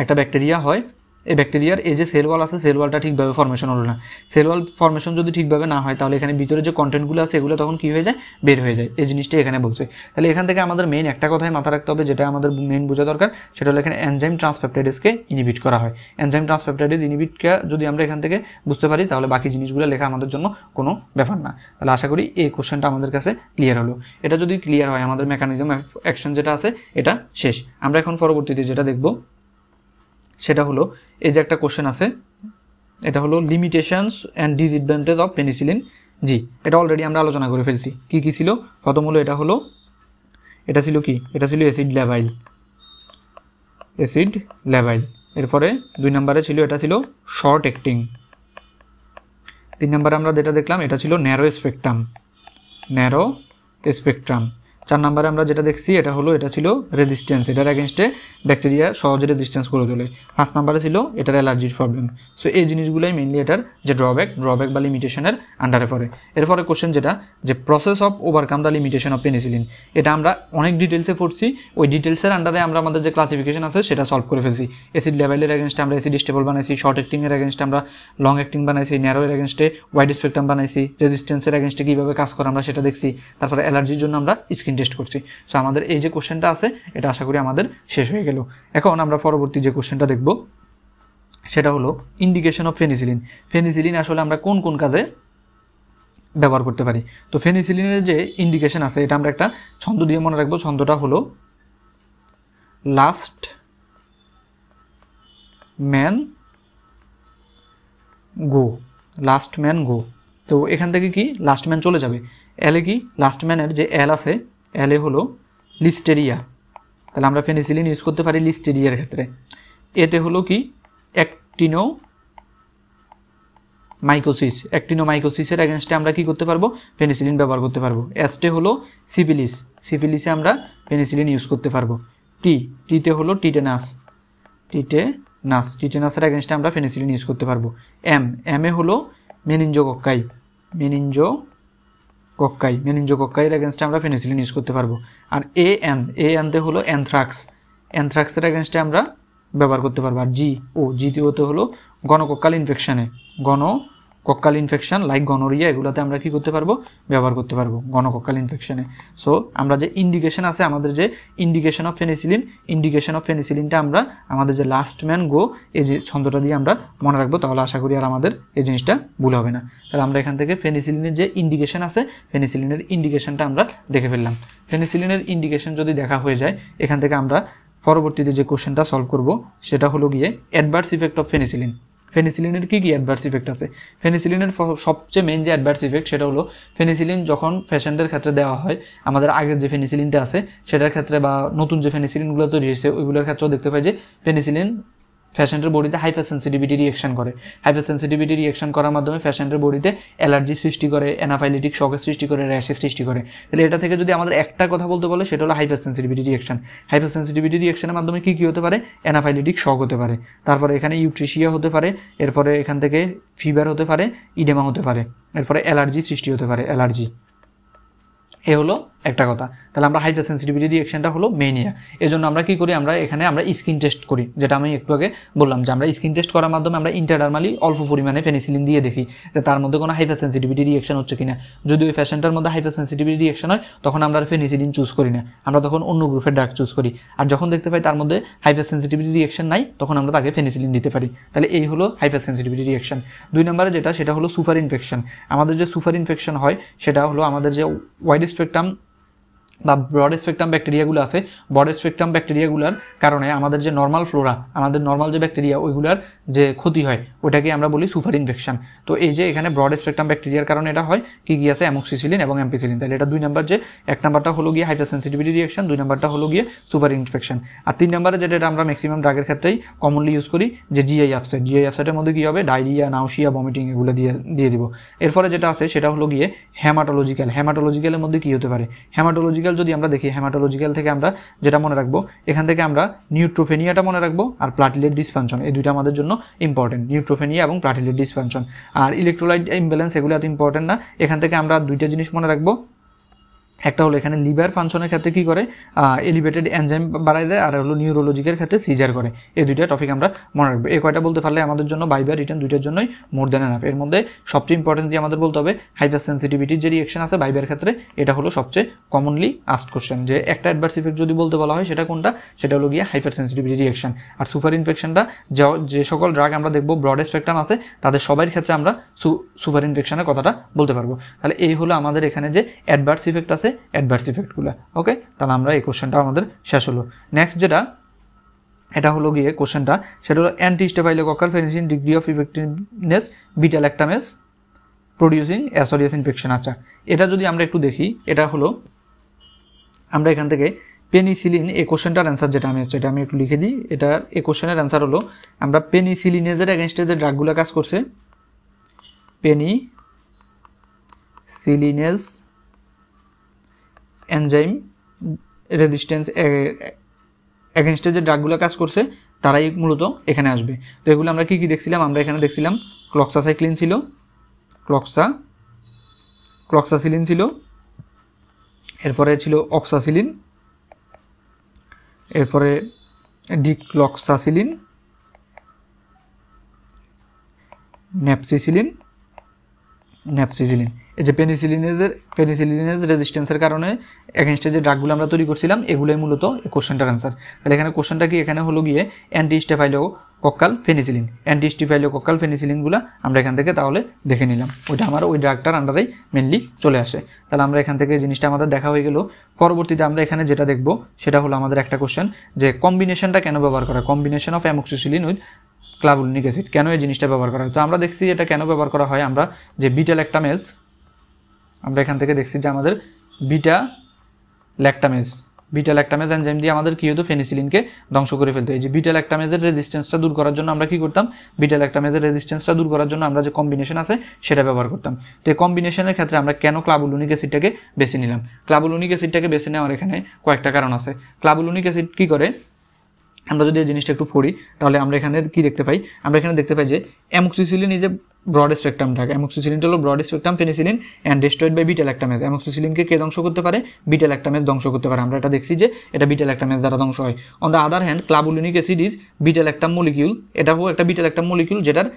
একটা ব্যাকটেরিয়া হয়, এই ব্যাকটেরিয়ার এই যে সেল ওয়াল আছে, সেল ওয়ালটা ঠিকভাবে ফর্মেশন হলো না। সেল ওয়াল ফর্মেশন যদি ঠিকভাবে না হয় তাহলে এখানে ভিতরে যে কন্টেন্টগুলো আছে এগুলো তখন কী হয়ে যায়? বের হয়ে যায়। এই জিনিসটাই এখানে বলছে। তাহলে এখান থেকে আমাদের মেইন একটা কথাই মাথা রাখতে হবে, যেটা আমাদের মেইন বোঝা দরকার, সেটা হলো এখানে এনজাইম ট্রান্সপেপটাইডেজকে ইনহিবিট করা হয়। এনজাইম ট্রান্সপেপটাইডেজ ইনহিবিটকে যদি আমরা এখান থেকে বুঝতে পারি তাহলে বাকি জিনিসগুলো লেখা আমাদের জন্য কোনো ব্যাপার না। তাহলে আশা করি এই কোশ্চেনটা আমাদের কাছে ক্লিয়ার হলো। এটা যদি ক্লিয়ার হয় আমাদের মেকানিজম অ্যাকশন যেটা আছে এটা শেষ। আমরা এখন পরবর্তীতে যেটা দেখব সেটা হলো এই যে একটা কোশ্চেন আছে, এটা হলো limitations and disadvantage of penicillin G. এটা অলরেডি আমরা আলোচনা করে ফেলছি। কি কি ছিল? প্রথম হলো এটা ছিল কি? এটা ছিল অ্যাসিড ল্যাভাইল। এরপরে 2 নম্বরে ছিল এটা ছিল শর্ট অ্যাক্টিং। 3 নম্বরে আমরা যেটা দেখলাম এটা ছিল ন্যারো স্পেকট্রাম। 4 নম্বরে আমরা যেটা দেখছি এটা ছিল রেজিস্ট্যান্স, এটার এগেনস্টে ব্যাকটেরিয়া সহজে রেজিস্ট্যান্স করে তোলে। 5 নম্বরে ছিল এটার অ্যালার্জির প্রবলেম। সো এই জিনিসগুলোই মেইনলি এটার যে ড্রব্যাক বা লিমিটেশনের আন্ডারে পড়ে। এরপরে কোশ্চেন যেটা যে process of overcome the limitation of penicillin, এটা আমরা অনেক ডিটেলসে পড়ছি, ওই ডিটেলসের আন্ডারে আমরা আমাদের যে ক্লাসিফিকেশন আছে সেটা সলভ করে ফেলছি। অ্যাসিড লেভেলের এগেনস্টে আমরা অ্যাসিড স্টেবল বানাইছি, শর্ট অ্যাক্টিংয়ের এগেনস্টে আমরা লং অ্যাক্টিং বানাইছি, ন্যারোয়ের এগেনস্টে ওয়াইড স্পেকট্রাম বানাইছি, রেজিস্ট্যান্সের এগেনস্টে কীভাবে কাজ করে আমরা সেটা দেখছি, তারপরে অ্যালার্জির জন্য আমরা স্কিন টেস্ট করছি। সো আমাদের এই যে কোশ্চেনটা আছে এটা আশা করি আমাদের শেষ হয়ে গেল। এখন আমরা পরবর্তী যে কোশ্চেনটা দেখব সেটা হলো ইন্ডিকেশন অফ পেনিসিলিন। পেনিসিলিন আসলে আমরা কোন কোন কাজে ব্যবহার করতে পারি। তো পেনিসিলিনের যে ইন্ডিকেশন আছে এটা আমরা একটা ছন্দ দিয়ে মনে রাখবো। ছন্দটা হলো লাস্ট ম্যান গো, লাস্ট ম্যান গো। তো এখান থেকে কি লাস্ট ম্যান চলে যাবে, এলে কি লাস্ট ম্যানের যে এল আছে এলে হলো লিস্টেরিয়া, তাহলে আমরা পেনিসিলিন ইউজ করতে পারি লিস্টেরিয়ার ক্ষেত্রে। এতে হলো কি অ্যাক্টিনোমাইকোসিসের এগেনস্টে আমরা কি করতে পারবো, পেনিসিলিন ব্যবহার করতে পারবো। এসটে হলো সিফিলিসে আমরা পেনিসিলিন ইউজ করতে পারবো। টিতে হলো টিটেনাসের এগেনস্টে আমরা পেনিসিলিন ইউজ করতে পারবো। এমে হলো মেনিনজোকক্কাইয়ের এগেনস্টে আমরা পেনিসিলিন ইউজ করতে পারবো। আর এনতে হলো অ্যানথ্রাক্সের এগেনস্টে আমরা ব্যবহার করতে পারবো। আর জিতে হলো গণকক্কাল ইনফেকশন লাইক গনোরিয়া, এগুলোতে আমরা কি করতে পারবো, ব্যবহার করতে পারবো গণকক্কাল ইনফেকশনে। সো আমরা যে ইন্ডিকেশন আছে আমাদের যে ইন্ডিকেশন অফ পেনিসিলিনটা আমরা আমাদের যে লাস্ট ম্যান গো এই যে ছন্দটা দিয়ে আমরা মনে রাখবো, তাহলে আশা করি আর আমাদের এই জিনিসটা ভুল হবে না। তাহলে আমরা এখান থেকে পেনিসিলিনের যে ইন্ডিকেশন আছে পেনিসিলিনের ইন্ডিকেশনটা আমরা দেখে ফেললাম। পেনিসিলিনের ইন্ডিকেশন যদি দেখা হয়ে যায় এখান থেকে আমরা পরবর্তীতে যে কোশ্চেনটা সলভ করব সেটা হলো গিয়ে অ্যাডভার্স ইফেক্ট অফ পেনিসিলিনের কী অ্যাডভার্স ইফেক্ট আছে। পেনিসিলিনের সবচেয়ে মেইন যে অ্যাডভার্স ইফেক্ট সেটা হলো পেনিসিলিন যখন পেশেন্টের ক্ষেত্রে দেওয়া হয়, আমাদের আগের যে পেনিসিলিনটা আছে সেটার ক্ষেত্রে বা নতুন যে পেনিসিলিনগুলো তৈরি হয়েছে ওইগুলোর ক্ষেত্রেও দেখতে পাই যে পেনিসিলিন পেশেন্টের বডিতে হাইপার সেন্সিটিভিটি রিয়েকশন করার মাধ্যমে পেশেন্টের বডিতে অ্যালার্জি সৃষ্টি করে, অ্যানাফাইলিটিক শকের সৃষ্টি করে, র্যাশের সৃষ্টি করে। তাহলে এটা থেকে যদি আমাদের একটা কথা বলতে বলে সেটা হলো হাইপার সেন্সিটিভিটি রিয়েকশনের মাধ্যমে কী হতে পারে, অ্যানাফাইলিটিক শক হতে পারে, তারপরে এখানে ইউট্রিশিয়া হতে পারে, এরপরে এখান থেকে ফিভার হতে পারে, ইডেমা হতে পারে, এরপরে অ্যালার্জি সৃষ্টি হতে পারে, এ হলো একটা কথা। তাহলে আমরা হাইপার সেন্সিটিভিটি রিয়েকশনটা হলো মেইনিয়া। এই জন্য আমরা কী করি, আমরা স্কিন টেস্ট করি, যেটা আমি একটু আগে বললাম যে আমরা স্কিন টেস্ট করার মাধ্যমে আমরা ইন্টারডার্মালি অল্প পরিমাণে পেনিসিলিন দিয়ে দেখি যে তার মধ্যে কোনো হাইপার সেন্সিটিভিটি রিয়েকশন হচ্ছে কিনা। যদি ওই পেশেন্টের মধ্যে হাইপার সেন্সিটিভিটি রিয়েকশন হয় তখন আমরা পেনিসিলিন চুজ করি না, আমরা তখন অন্য গ্রুপের ড্রাগ চুজ করি। আর যখন দেখতে পাই তার মধ্যে হাইপার সেন্সিটিভিটি রিয়েকশন নাই তখন আমরা তাকে পেনিসিলিন দিতে পারি। তাহলে এই হলো হাইপার সেন্সিটিভিটি রিয়েকশন। 2 নম্বরে সেটা হলো সুপার ইনফেকশন। আমাদের যে সুপার ইনফেকশন হয় সেটা হলো আমাদের যে ওয়াইড স্পেকট্রাম বা ব্রড স্পেকট্রাম ব্যাকটেরিয়াগুলো আছে, ব্রড স্পেকট্রাম ব্যাকটেরিয়াগুলোর কারণে আমাদের যে নর্মাল ফ্লোরা, আমাদের নর্মাল যে ব্যাকটেরিয়া ওইগুলোর যে ক্ষতি হয় ওইটাকে আমরা বলি সুপার ইনফেকশন। তো এই যে এখানে ব্রড স্পেকট্রাম ব্যাকটেরিয়ার কারণে এটা হয়, কী আছে, অ্যামোক্সিসিলিন এবং অ্যাম্পিসিলিন। তাহলে এটা 2 নম্বর, যে 1 নম্বরটা হলো গিয়ে হাইপার সেন্সিটিভিটি রিয়েকশন, 2 নম্বরটা হলো গিয়ে সুপার ইনফেকশন। আর 3 নম্বরে যেটা আমরা ম্যাক্সিমাম ড্রাগের ক্ষেত্রেই কমনলি ইউজ করি যে জিআই আপসেটের মধ্যে কী হবে, ডায়রিয়া, নাউসিয়া, ভমিটিং এগুলো দিয়ে দিব। এরপরে যেটা আছে সেটা হলো গিয়ে হেমাটোলজিক্যালের মধ্যে কী হতে পারে। হেমাটোলজিক্যাল যদি আমরা দেখি, হেমাটোলজিক্যাল থেকে আমরা যেটা মনে রাখবো, এখান থেকে আমরা নিউট্রোপেনিয়াটা মনে রাখবো আর প্লাটিলেট ডিসফাংশন, এই দুইটা আমাদের জন্য ইম্পর্টেন্ট, নিউট্রোপেনিয়া এবং প্লাটিলেট ডিসফাংশন। আর ইলেকট্রোলাইট ইমব্যালেন্স এগুলো এত ইম্পর্টেন্ট না, এখান থেকে আমরা দুইটা জিনিস মনে রাখবো। একটা হলো এখানে লিভার ফাংশনের ক্ষেত্রে কী করে, এলিভেটেড এনজাইম বাড়ায় দেয়, আর হলো নিউরোলজিক্যাল ক্ষেত্রে সিজার করে। এই দুইটা টপিক আমরা মনে রাখবো। এই কয়টা বলতে পারলে আমাদের জন্য বাইবা রিটার্ন দুইটার জন্যই মোর দ্যান এনাফ। এর মধ্যে সবচেয়ে ইম্পর্টেন্ট দিয়ে আমাদের বলতে হবে হাইপার সেন্সিটিভিটির যে রিয়েকশন আছে বাইবার ক্ষেত্রে, এটা হলো সবচেয়ে কমনলি আস্কড কোশ্চেন, যে একটা অ্যাডভার্স ইফেক্ট যদি বলতে বলা হয় সেটা কোনটা, সেটা হলো গিয়ে হাইপার সেন্সিটিভিটি রিয়েকশন। আর সুপার ইনফেকশনটা যে সকল ড্রাগ আমরা দেখবো ব্রড স্পেকট্রাম আছে তাদের সবার ক্ষেত্রে আমরা সুপার ইনফেকশনের কথাটা বলতে পারবো। তাহলে এই হলো আমাদের এখানে যে অ্যাডভার্স ইফেক্ট আছে, অ্যাডভার্স ইফেক্ট। ওকে, তাহলে আমরা এই কোশ্চেনটা আমাদের শেষ হলো। নেক্সট যেটা, এটা হলো গিয়ে কোশ্চেনটা, সেটা হলো anti staphylococcal penicillin degree of effectiveness beta lactamase producing S aureus infection. আচ্ছা, এটা যদি আমরা একটু দেখি, এটা হলো আমরা এখান থেকে পেনিসিলিন, এই কোশ্চেনটার অ্যান্সার যেটা এটা আমি একটু লিখে দিই। এটা এই কোশ্চেনের অ্যান্সার হলো আমরা পেনিসিলিনেজের এগেনস্টে যে ড্রাগগুলো কাজ করছে, পেনিসিলিনেজ এনজাইম রেজিস্ট্যান্স এগেনস্টে যে ড্রাগগুলো কাজ করছে তারাই মূলত এখানে আসবে। তো এগুলো আমরা কী কী দেখছিলাম, আমরা এখানে দেখছিলাম ক্লক্সাসাইক্লিন ছিল, ক্লক্সাসিলিন ছিল, এরপরে ছিল অক্সাসিলিন, এরপরে ডিক্লক্সাসিলিন, নেপসিসিলিন। এই যে পেনিসিলিনের রেজিস্ট্যান্সের কারণে এগেনস্টে যে ড্রাগগুলো আমরা তৈরি করছিলাম এগুলোই মূলত কোশ্চেনটার অ্যান্সার। তাহলে এখানে কোশ্চেনটা কি, এখানে হলো গিয়ে অ্যান্টিস্টেফাইলোকক্কাল পেনিসিলিনগুলো আমরা এখান থেকে তাহলে দেখে নিলাম, ওইটা আমার ওই ড্রাগটার আন্ডারেই মেনলি চলে আসে। তাহলে আমরা এখান থেকে এই জিনিসটা আমাদের দেখা হয়ে গেল। পরবর্তীতে আমরা এখানে যেটা দেখব সেটা হলো আমাদের একটা কোশ্চেন যে কম্বিনেশনটা কেন ব্যবহার করা, combination of amoxicillin with clavulanic acid, কেন এই জিনিসটা ব্যবহার করা হয়। তো আমরা দেখছি এটা কেন ব্যবহার করা হয়, আমরা যে বিটা ল্যাকটামেজ, আমরা এখান থেকে দেখছি যে আমাদের বিটা ল্যাকটামেজ এনজাইম দিয়ে আমাদের কী হতো, ফেনিসিলিনকে ধ্বংস করে ফেলতো। এই যে বিটা ল্যাকটামেজের রেজিস্ট্যান্সটা দূর করার জন্য আমরা কী করতাম, বিটা ল্যাকটামেজের রেজিস্ট্যান্সটা দূর করার জন্য আমরা যে কম্বিনেশন আছে সেটা ব্যবহার করতাম। তো এই কম্বিনেশনের ক্ষেত্রে আমরা কেন ক্লাবুলিনিক অ্যাসিডটাকে বেছে নিলাম, ক্লাবুলিনিক অ্যাসিডটাকে বেছে নেওয়ার এখানে কয়েকটা কারণ আছে। ক্লাবুলিনিক অ্যাসিড কী করে, আমরা যদি এই জিনিসটা একটু পড়ি তাহলে আমরা এখানে কি দেখতে পাই, আমরা এখানে দেখতে পাই যে amoxicillin is a broad spectrum drug. অ্যামোক্সিসিলিনটা হলো broad spectrum penicillin and destroyed by beta lactamase. অ্যামোক্সিসিলিনকে কে ধ্বংস করতে পারে, বিটা ল্যাকটামেজ ধ্বংস করতে পারে। আমরা এটা দেখছি যে এটা বিটা ল্যাকটামেজ দ্বারা ধ্বংস হয়। On the other hand clavulanic acid is beta lactam molecule, এটা হলো একটা বিটা ল্যাকটাম মলিকিউল যেটার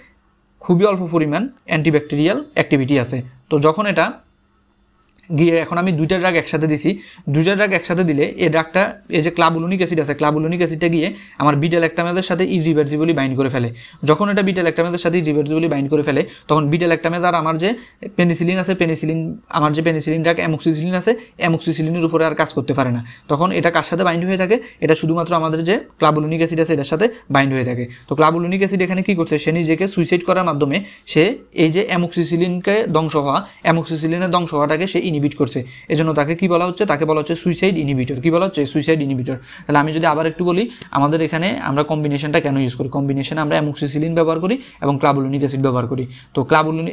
খুবই অল্প পরিমাণ অ্যান্টিব্যাকটেরিয়াল অ্যাক্টিভিটি আছে। তো যখন এটা গিয়ে এখন আমি দুইটা ড্রাগ একসাথে দিছি, দুইটা ড্রাগ একসাথে দিলে এই ড্রাগটা, এই যে ক্লাবুলিনিক অ্যাসিড আছে, ক্লাবুলিনিক অ্যাসিডটা গিয়ে আমার বিটা ল্যাকটামেজের সাথে ইরিভার্সিবলি বাইন্ড করে ফেলে। যখন এটা বিটা ল্যাকটামেজের সাথে ইরিভার্সিবলি বাইন্ড করে ফেলে তখন বিটা ল্যাকটামেজ আর আমার যে পেনিসিলিন আছে, আমার যে পেনিসিলিন ড্রাগ অ্যামোক্সিসিলিন আছে, অ্যামোক্সিসিলিনের উপরে আর কাজ করতে পারে না। তখন এটা কার সাথে বাইন্ড হয়ে থাকে, এটা শুধুমাত্র আমাদের যে ক্লাবুলিনিক অ্যাসিড আছে এটার সাথে বাইন্ড হয়ে থাকে। তো ক্লাবুলিনিক অ্যাসিড এখানে কী করছে, সে নিজেকে সুইসাইড করার মাধ্যমে সে এই যে অ্যামোক্সিসিলিনের ধ্বংস হওয়াটাকে সে ইনহিবিট করছে। এজন্য তাকে কি বলা হচ্ছে, তাকে বলা হচ্ছে সুইসাইড ইনহিবিটর। কি বলা হচ্ছে, সুইসাইড ইনহিবিটর। তাহলে আমি যদি আবার একটু বলি, আমাদের এখানে আমরা কম্বিনেশনটা কেন ইউজ করি, কম্বিনেশনে আমরা অ্যামোক্সিসিলিন ব্যবহার করি এবং ক্লাবুলিনিক অ্যাসিড ব্যবহার করি। তো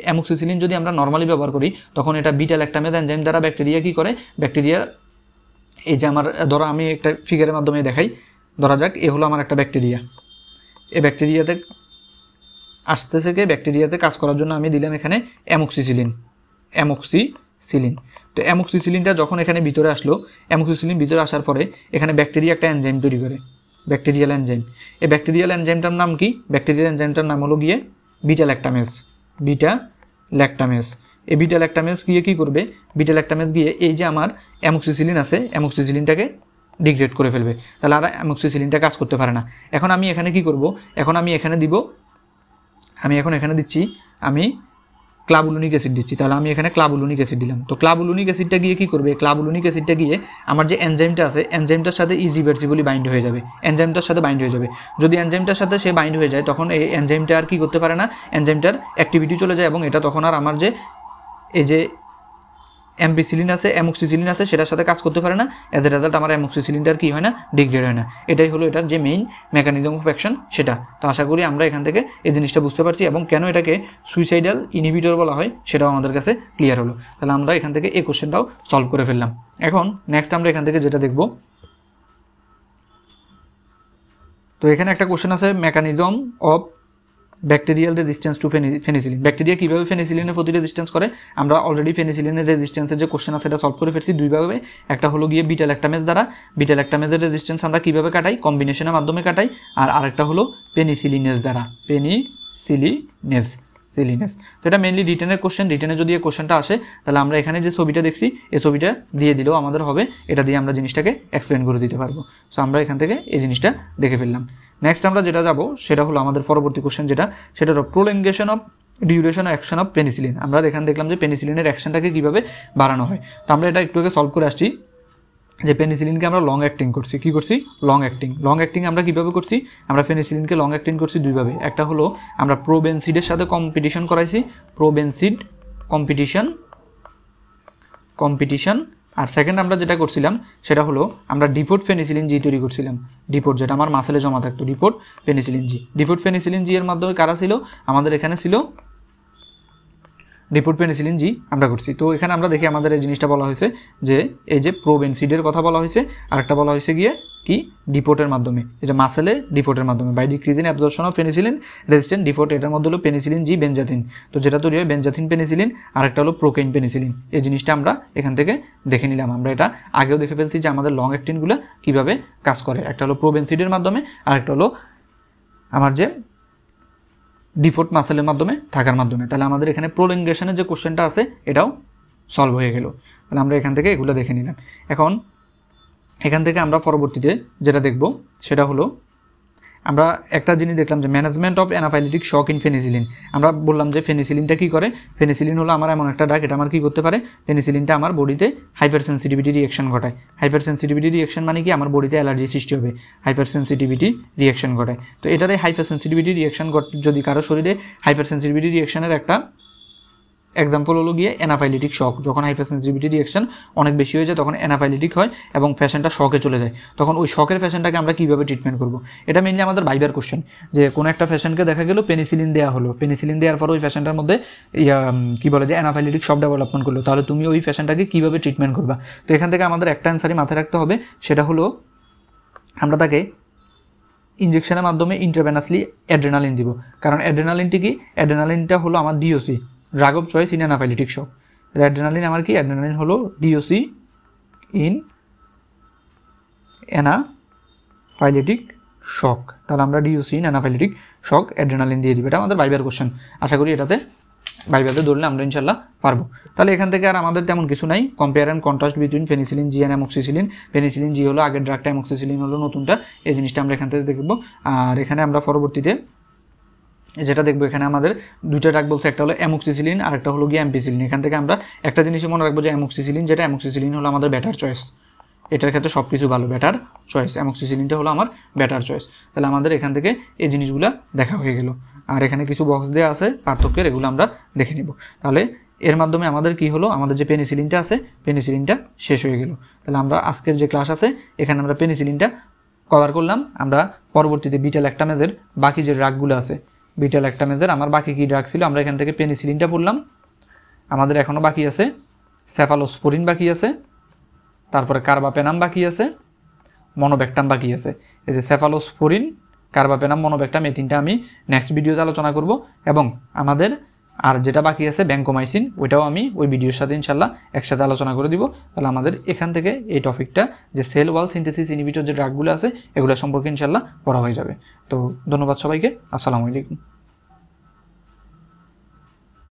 অ্যামোক্সিসিলিন যদি আমরা নর্মালি ব্যবহার করি তখন এটা বিটা ল্যাকটামেজ এনজাইম দ্বারা ব্যাকটেরিয়া কি করে, ব্যাকটেরিয়া, এই যে আমার ধরো আমি একটা ফিগারের মাধ্যমে দেখাই, ধরা যাক এ হলো আমার একটা ব্যাকটেরিয়া, এই ব্যাকটেরিয়াতে ব্যাকটেরিয়াতে কাজ করার জন্য আমি দিলাম এখানে অ্যামোক্সিসিলিন। তো অ্যামোক্সিসিলিনটা যখন এখানে ভিতরে আসলো, অ্যামোক্সিসিলিন ভিতরে আসার পরে এখানে ব্যাকটেরিয়া একটা এনজাইম তৈরি করে, ব্যাকটেরিয়াল এনজাইম। এই ব্যাকটেরিয়াল এনজাইমটার নাম কি, ব্যাকটেরিয়াল এনজাইমটার নাম হলো গিয়ে বিটা ল্যাকটামেজ। এই বিটা ল্যাকটামেজ গিয়ে কী করবে, বিটা ল্যাকটামেজ গিয়ে এই যে আমার অ্যামোক্সিসিলিন আছে, অ্যামোক্সিসিলিনটাকে ডিগ্রেড করে ফেলবে। তাহলে আর অ্যামোক্সিসিলিনটা কাজ করতে পারে না। এখন আমি এখানে কি করব, এখন আমি এখানে দিচ্ছি আমি ক্লাবুলিনিক অ্যাসিড দিচ্ছি। তাহলে আমি এখানে ক্লাবুলিনিক অ্যাসিড দিলাম। তো ক্লাবুলিনিক অ্যাসিডটা গিয়ে কী করবে, ক্লাবুলিনিক অ্যাসিডটা গিয়ে আমার যে এনজাইমটা আছে এনজাইমটার সাথে ইরিভার্সিবলি বাইন্ড হয়ে যাবে, যদি এনজাইমটার সাথে সে বাইন্ড হয়ে যায় তখন এই এনজাইমটা আর কি করতে পারে না, এনজাইমটার অ্যাক্টিভিটি চলে যায় এবং এটা তখন আর আমার যে এই যে অ্যামোক্সিসিলিন আছে সেটার সাথে কাজ করতে পারে না। অ্যাজ এ রেজাল্ট আমার অ্যামোক্সিসিলিনটার কি হয় না, ডিগ্রেড হয় না। এটাই হলো এটার যে মেইন মেকানিজম অফ অ্যাকশন সেটা। তো আশা করি আমরা এখান থেকে এই জিনিসটা বুঝতে পারছি এবং কেন এটাকে সুইসাইডাল ইনহিবিটর বলা হয় সেটাও আমাদের কাছে ক্লিয়ার হলো। তাহলে আমরা এখান থেকে এই কোশ্চেনটাও সলভ করে ফেললাম। এখন নেক্সট আমরা এখান থেকে যেটা দেখব, তো এখানে একটা কোশ্চেন আছে mechanism of bacterial resistance to penicillin. Bacteria কীভাবে ফেনিসিলিনের প্রতি রেজিস্ট্যান্স করে, আমরা অলরেডি ফেনিসিলিনের রেজিস্ট্যান্সের যে কোশ্চেন আছে সেটা সলভ করে ফেলছি দুইভাবে। একটা হলো গিয়ে বিটা ল্যাকটামেজ দ্বারা, বিটা ল্যাকটামেজের রেজিস্ট্যান্স আমরা কীভাবে কাটাই, কম্বিনেশনের মাধ্যমে কাটাই। আর আরেকটা হলো পেনিসিলিনেজ দ্বারা, পেনিসিলিনেজ। তো এটা মেনলি রিটেনের কোশ্চেন। রিটেনে যদি এই কোশ্চেনটা আসে তাহলে আমরা এখানে যে ছবিটা দেখছি এই ছবিটা দিয়ে দিলেও আমাদের হবে, এটা দিয়ে আমরা জিনিসটাকে এক্সপ্লেন করে দিতে পারবো। সো আমরা এখান থেকে এই জিনিসটা দেখে ফেললাম। নেক্সট আমরা যেটা যাব সেটা হলো আমাদের পরবর্তী কোশ্চেন সেটা হলো prolongation of duration action of penicillin. আমরা এখানে দেখলাম যে পেনিসিলিনের অ্যাকশনটাকে কীভাবে বাড়ানো হয়। তো আমরা এটা একটু আগে সলভ করে আসছি যে পেনিসিলিনকে আমরা লং অ্যাক্টিং করছি। কী করছি, লং অ্যাক্টিং আমরা কীভাবে করছি, আমরা পেনিসিলিনকে লং অ্যাক্টিং করছি দুইভাবে। একটা হলো আমরা প্রোবেনসিডের সাথে কম্পিটিশন করাইছি, প্রোবেনসিড কম্পিটিশন। আর সেকেন্ড আমরা যেটা করছিলাম সেটা হলো আমরা ডিপোর্ট পেনিসিলিন জি তৈরি করছিলাম, ডিপোর্ট যেটা আমার মাসেলে জমা থাকতো, ডিপোর্ট পেনিসিলিন জি এর মাধ্যমে কারা ছিল, আমাদের এখানে ছিল ডিপোর্ট পেনিসিলিন জি আমরা করছি। তো এখানে আমরা দেখি আমাদের এই জিনিসটা বলা হয়েছে যে এই যে প্রোবেনসিডের কথা বলা হয়েছে, আরেকটা বলা হয়েছে গিয়ে কি ডিপোর্টের মাধ্যমে, এই যে মাসেলে ডিপোর্টের মাধ্যমে by decreasing absorption of penicillin resistant depot, এটার মধ্যে হলো পেনিসিলিন জি বেনজাথিন, তো যেটা তৈরি হয় বেনজাথিন পেনিসিলিন, আরেকটা হলো প্রোকেইন পেনিসিলিন। এই জিনিসটা আমরা এখান থেকে দেখে নিলাম। আমরা এটা আগেও দেখে ফেলছি যে আমাদের লং অ্যাক্টিনগুলো কীভাবে কাজ করে, একটা হলো প্রোবেনসিডের মাধ্যমে, আরেকটা হলো আমার যে ডিফোর্ট মাসেলের মাধ্যমে থাকার মাধ্যমে। তাহলে আমাদের এখানে প্রোলিঙ্গেশনের যে কোশ্চেনটা আছে এটাও সলভ হয়ে গেল। তাহলে আমরা এখান থেকে এগুলো দেখে নিলাম। এখন এখান থেকে আমরা পরবর্তীতে যেটা দেখব সেটা হলো আমরা একটা জিনিস দেখলাম যে ম্যানেজমেন্ট অফ অ্যানাফাইলিটিক শক ইন ফেনিসিলিন। আমরা বললাম যে ফেনিসিলিনটা কী করে, ফেনিসিলিন হলো আমার এমন একটা ড্রাগ, এটা আমার কী করতে পারে, ফেনিসিলিনটা আমার বডিতে হাইপার সেন্সিটিভিটি রিয়েকশন ঘটায়। হাইপার সেন্সিটিভিটি রিয়েকশন মানে কি, আমার বডিতে অ্যালার্জি সৃষ্টি হবে, হাইপার সেন্সিটিভিটি রিয়েকশন ঘটায়। তো এটারে হাইপার সেন্সিটিভিটি রিয়েকশন যদি কারো শরীরে হাইপার সেন্সিটিভিটি রিয়েকশনের একটা এক্সাম্পল হলো গিয়ে অ্যানাফাইলিটিক শক, যখন হাইপার সেন্সিটিভিটি রিয়েকশন অনেক বেশি হয়ে যায় তখন অ্যানাফাইলিটিক হয় এবং পেশেন্টটা শকে চলে যায়, তখন ওই শকের পেশেন্টটাকে আমরা কীভাবে ট্রিটমেন্ট করব। এটা মেনলি আমাদের ভাইবার কোশ্চেন, যে কোনো একটা পেশেন্টকে দেখা গেল পেনিসিলিন দেওয়া হলো, পেনিসিলিন দেওয়ার পর ওই পেশেন্টের মধ্যে কী বলে যে অ্যানাফাইলিটিক শক ডেভেলপমেন্ট করলো, তাহলে তুমি ওই পেশেন্টটাকে কীভাবে ট্রিটমেন্ট করবা। তো এখান থেকে আমাদের একটা অ্যান্সারই মাথায় রাখতে হবে, সেটা হলো আমরা তাকে ইঞ্জেকশনের মাধ্যমে ইন্টারভেনাসলি অ্যাড্রেনালিন দিব। কারণ অ্যাড্রেনালিনটি কি, অ্যাড্রেনালিনটা হলো আমার DOC, drug of choice in anaphylactic shock. Adrenaline আমার কি, অ্যাড্রেনালিন হলো ডিওসি ইন অ্যানাফাইলিটিক শক। তাহলে আমরা DOC in anaphylactic shock adrenaline দিয়ে দিব। এটা আমাদের ভাইবার কোশ্চেন, আশা করি এটাতে ভাইবাতে ধরলে আমরা ইনশাল্লাহ পারবো। তাহলে এখান থেকে আর আমাদের তেমন কিছু নাই, compare and contrast between penicillin G and amoxicillin. Penicillin G হলো আগের ড্রাগটা, অ্যামক্সিসিলিন হলো নতুনটা, এই জিনিসটা আমরা এখান থেকে দেখব। আর এখানে আমরা পরবর্তীতে যেটা দেখবো, এখানে আমাদের দুইটা ড্রাগ বলছে, একটা হলো অ্যামক্সিসিলিন আর একটা হলো গিয়ে অ্যাম্পিসিলিন। এখান থেকে আমরা একটা জিনিসই মনে রাখবো যে অ্যামক্সিসিলিন, যেটা অ্যামক্সিসিলিন হলো আমাদের বেটার চয়েস, এটার ক্ষেত্রে সব কিছু ভালো, বেটার চয়েস, অ্যামক্সিসিলিনটা হলো আমার বেটার চয়েস। তাহলে আমাদের এখান থেকে এই জিনিসগুলো দেখা হয়ে গেল। আর এখানে কিছু বক্স দেওয়া আছে পার্থক্যের, এগুলো আমরা দেখে নিব। তাহলে এর মাধ্যমে আমাদের কি হলো, আমাদের যে পেনিসিলিনটা আছে পেনিসিলিনটা শেষ হয়ে গেল। তাহলে আমরা আজকের যে ক্লাস আছে এখানে আমরা পেনিসিলিনটা কভার করলাম। আমরা পরবর্তীতে বিটা ল্যাকটামেজের বাকি যে ড্রাগগুলো আছে, বিটা ল্যাকটামেজের আমার বাকি কী ড্রাগ ছিল, আমরা এখান থেকে পেনিসিলিনটা পড়লাম। আমাদের এখনও বাকি আছে সেফালোস্পোরিন বাকি আছে, তারপরে কার্বাপেনাম বাকি আছে, মনোব্যাকটাম বাকি আছে। এই যে সেফালোস্পোরিন, কার্বাপেনাম, মনোব্যাকটাম, এই তিনটা আমি নেক্সট ভিডিওতে আলোচনা করব। এবং আমাদের আর যেটা বাকি আছে ব্যাঙ্কোমাইসিন, ওইটাও আমি ওই ভিডিওর সাথে ইনশাল্লাহ একসাথে আলোচনা করে দিব। তাহলে আমাদের এখান থেকে এই টপিকটা যে সেল ওয়াল সিনথেসিস ইনহিবিটর যে ড্রাগগুলো আছে এগুলো সম্পর্কে ইনশাল্লাহ পড়া হয়ে যাবে। তো ধন্যবাদ সবাইকে, আসসালামু আলাইকুম।